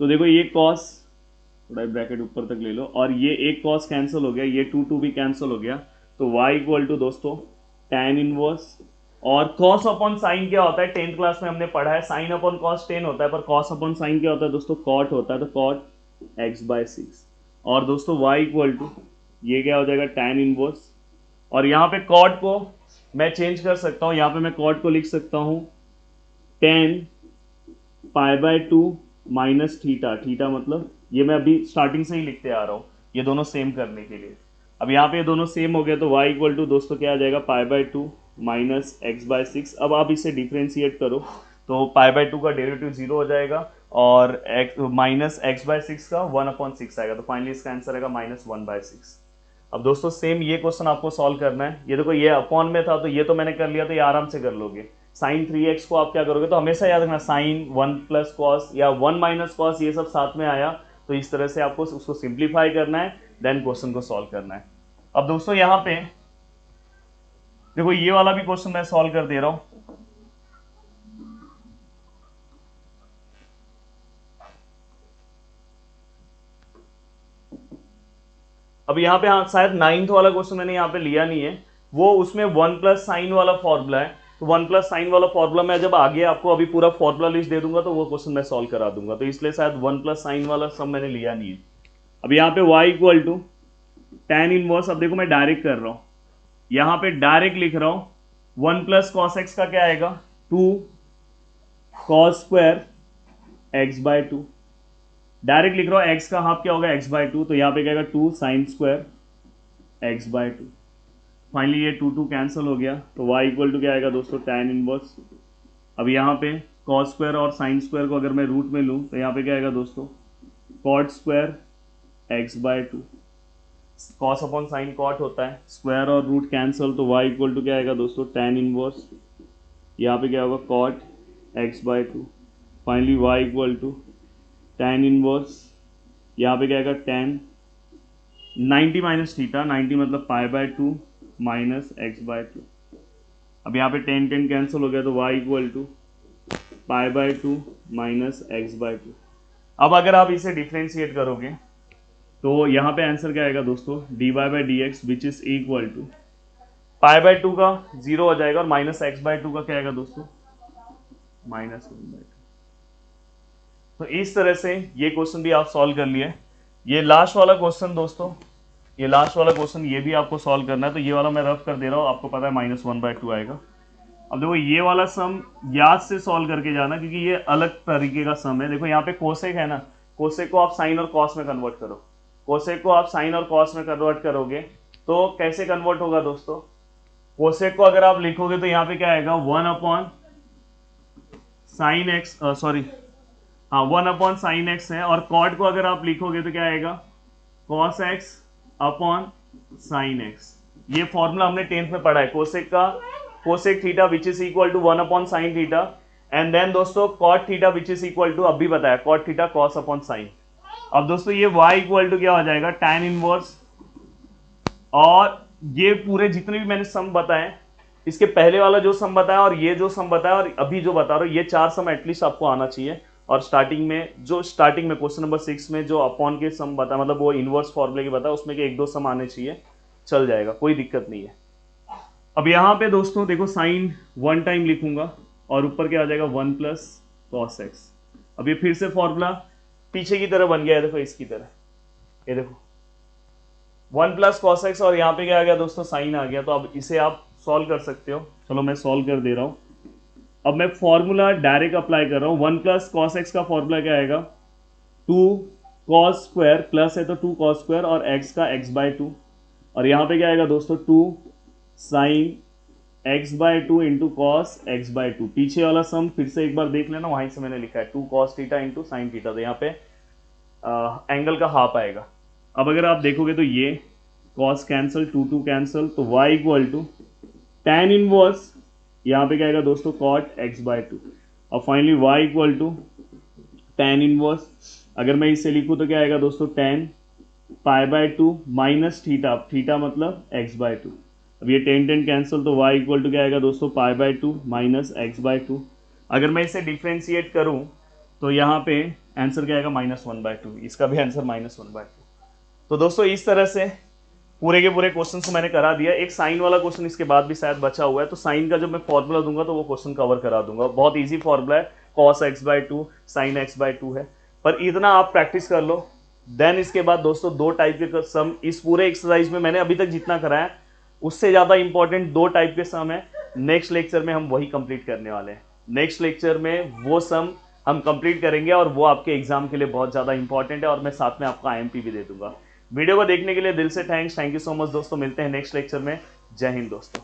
तो देखो ये कॉस, थोड़ा ब्रैकेट ऊपर तक ले लो, और ये एक कॉस कैंसिल हो गया, ये 2 भी कैंसिल हो गया, तो y इक्वल टू दोस्तों tan इनवर्स, और cos अपॉन साइन क्या होता है, 10th क्लास में हमने पढ़ा है, साइन अपॉन cos 10 होता है, पर cos अपॉन साइन क्या होता है दोस्तों, cot होता है, तो cot x/6। और दोस्तों y इक्वल टू ये क्या हो जाएगा, tan इनवर्स, और यहाँ पे cot को मैं चेंज कर सकता हूँ, यहाँ पे मैं cot को लिख सकता हूँ tan π/2 माइनस थीटा, थीटा मतलब ये मैं अभी स्टार्टिंग से ही लिखते आ रहा हूँ, ये दोनों सेम करने के लिए। अब यहाँ पे ये दोनों सेम हो गया, तो y इक्वल टू दोस्तों क्या आ जाएगा, π/2 माइनस x/6। अब आप इसे डिफ्रेंशिएट करो तो π/2 का डेरिवेटिव 0 हो जाएगा, और माइनस x/6 का 1/6 आएगा, तो फाइनली इसका आंसर आएगा -1/6। अब दोस्तों सेम ये क्वेश्चन आपको सॉल्व करना है, ये देखो ये अपॉन में था तो ये तो मैंने कर लिया, तो ये आराम से कर लोगे। साइन 3x को आप क्या करोगे, तो हमेशा याद रखना साइन 1 प्लस कॉस या 1 माइनस कॉस, ये सब साथ में आया, तो इस तरह से आपको उसको सिंप्लीफाई करना है, देन क्वेश्चन को सॉल्व करना है। अब दोस्तों यहाँ पे देखो ये वाला भी क्वेश्चन मैं सॉल्व कर दे रहा हूं। अब यहाँ पे हाँ शायद 9th वाला क्वेश्चन मैंने यहाँ पे लिया नहीं है, वो उसमें 1 प्लस साइन वाला फॉर्मूला है, तो 1 प्लस साइन वाला फॉर्मूला मैं जब आगे आपको अभी पूरा फॉर्मूला लिस्ट दे दूंगा तो वो क्वेश्चन मैं सॉल्व करा दूंगा, तो इसलिए शायद 1 प्लस साइन वाला सब मैंने लिया नहीं है। अब यहाँ पे y equal to tan inverse, अब देखो मैं डायरेक्ट कर रहा हूँ, यहाँ पे डायरेक्ट लिख रहा हूँ 1 प्लस कॉस एक्स का क्या आएगा, 2 कॉस स्क्वायर x/2, डायरेक्ट लिख रहा हूँ x का हाफ क्या होगा x/2, तो यहाँ पे क्या आएगा 2 साइन स्क्वायर x/2। फाइनली ये 2 कैंसिल हो गया, तो y इक्वल टू क्या आएगा दोस्तों, tan इनवर्स। अब यहाँ पे cos स्क्वायर और साइन स्क्वायर को अगर मैं रूट में लूँ तो यहाँ पे क्या आएगा दोस्तों, cot square x/2, cos upon sine cot होता है, स्क्वायर और रूट कैंसिल, तो y इक्वल टू क्या आएगा दोस्तों, tan इनवर्स, यहाँ पे क्या होगा cot x/2। Finally y equal to tan inverse, यहाँ पे क्या आएगा tan 90 माइनस थीटा, 90 मतलब π/2 माइनस x/2। अब यहाँ पे 10 कैंसिल हो गया, तो y equal to π/2 minus x/2। अब अगर आप इसे डिफ्रेंशिएट करोगे तो यहाँ पे आंसर क्या आएगा दोस्तों, dy/dx which is equal to π/2 का 0 हो जाएगा, और माइनस x/2 का क्या आएगा दोस्तों, -1/2। तो इस तरह से ये क्वेश्चन भी आप सॉल्व कर लिए। ये लास्ट वाला क्वेश्चन दोस्तों, ये लास्ट वाला क्वेश्चन ये भी आपको सॉल्व करना है, तो ये वाला मैं रफ कर दे रहा हूँ, आपको पता है -1/2 आएगा। अब देखो ये वाला सम याद से सॉल्व करके जाना, क्योंकि ये अलग तरीके का सम है। देखो यहाँ पे कोसेक है ना, कोसेक को आप साइन और कॉस में कन्वर्ट करो, कोसेक को आप साइन और कॉस में कन्वर्ट करोगे तो कैसे कन्वर्ट होगा दोस्तों, कोसेक को अगर आप लिखोगे तो यहाँ पे क्या आएगा 1 अपॉन साइन एक्स, सॉरी हाँ 1 अपॉन साइन एक्स है, और कॉट को अगर आप लिखोगे तो क्या आएगा cos x upon sine x. ये फॉर्मूला हमने 10th में पढ़ा है, कोसेक का cosec theta which is equal to 1 upon sine theta, and then दोस्तों cot theta which is equal to, अभी बताया cot theta cos upon sine. अब दोस्तों ये y इक्वल टू क्या हो जाएगा, tan इनवर्स, और ये पूरे जितने भी मैंने सम बताए, इसके पहले वाला जो सम बताया और ये जो सम बताया और अभी जो बता रहा हूँ, ये 4 सम एटलीस्ट आपको आना चाहिए। और स्टार्टिंग में क्वेश्चन नंबर 6 में जो अपॉन के सम बताया, मतलब वो इनवर्स फॉर्मूले के बताया, उसमें के 1-2 सम आने चाहिए, चल जाएगा, कोई दिक्कत नहीं है। अब यहाँ पे दोस्तों देखो साइन 1 टाइम लिखूंगा और ऊपर क्या आ जाएगा 1 प्लस कॉस एक्स, अब ये फिर से फॉर्मूला पीछे की तरह बन गया है, देखो इसकी तरह, ये देखो 1 प्लस कॉस एक्स और यहाँ पे क्या आ गया दोस्तों, साइन आ गया। तो अब इसे आप सॉल्व कर सकते हो। चलो मैं सॉल्व कर दे रहा हूँ। अब मैं फॉर्मूला डायरेक्ट अप्लाई कर रहा हूँ। 1 प्लस कॉस एक्स का फॉर्मूला क्या आएगा, 2 कॉस स्क्वायर, प्लस है तो 2 कॉस स्क्वायर और एक्स का एक्स बाय 2, और यहाँ पे क्या आएगा दोस्तों 2 sine x by 2 into cos x by 2। पीछे वाला सम फिर से एक बार देख लेना, वहीं से मैंने लिखा है 2 cos theta into sine theta, तो यहाँ पे एंगल का हाफ आएगा। अब अगर आप देखोगे तो ये कॉस कैंसिल, 2 कैंसिल, तो y equal to tan inverse, यहाँ पे क्या आएगा दोस्तों cot x बाय 2, और finally y equal to tan inverse, अगर मैं इसे लिखूँ तो क्या आएगा दोस्तों tan pi by 2 minus theta, theta मतलब x बाय 2। अब ये tan कैंसिल, तो y इक्वल टू क्या आएगा दोस्तों pi by 2 minus x by 2। अगर मैं इसे डिफ्रेंशिएट करूँ तो यहाँ पे आंसर क्या आएगा -1/2, इसका भी आंसर -1/2। तो दोस्तों इस तरह से पूरे के पूरे क्वेश्चन को मैंने करा दिया। एक साइन वाला क्वेश्चन इसके बाद भी शायद बचा हुआ है, तो साइन का जब मैं फॉर्मूला दूंगा तो वो क्वेश्चन कवर करा दूंगा। बहुत इजी फॉर्मूला है, cos x/2 sin x/2 है, पर इतना आप प्रैक्टिस कर लो। देन इसके बाद दोस्तों 2 टाइप के सम इस पूरे एक्सरसाइज में मैंने अभी तक जितना कराया उससे ज़्यादा इंपॉर्टेंट 2 टाइप के सम है। नेक्स्ट लेक्चर में हम वही कंप्लीट करने वाले हैं। नेक्स्ट लेक्चर में वो सम हम कंप्लीट करेंगे और वो आपके एग्जाम के लिए बहुत ज़्यादा इंपॉर्टेंट है, और मैं साथ में आपको IMP भी दे दूंगा। वीडियो को देखने के लिए दिल से थैंक यू सो मच दोस्तों। मिलते हैं नेक्स्ट लेक्चर में। जय हिंद दोस्तों।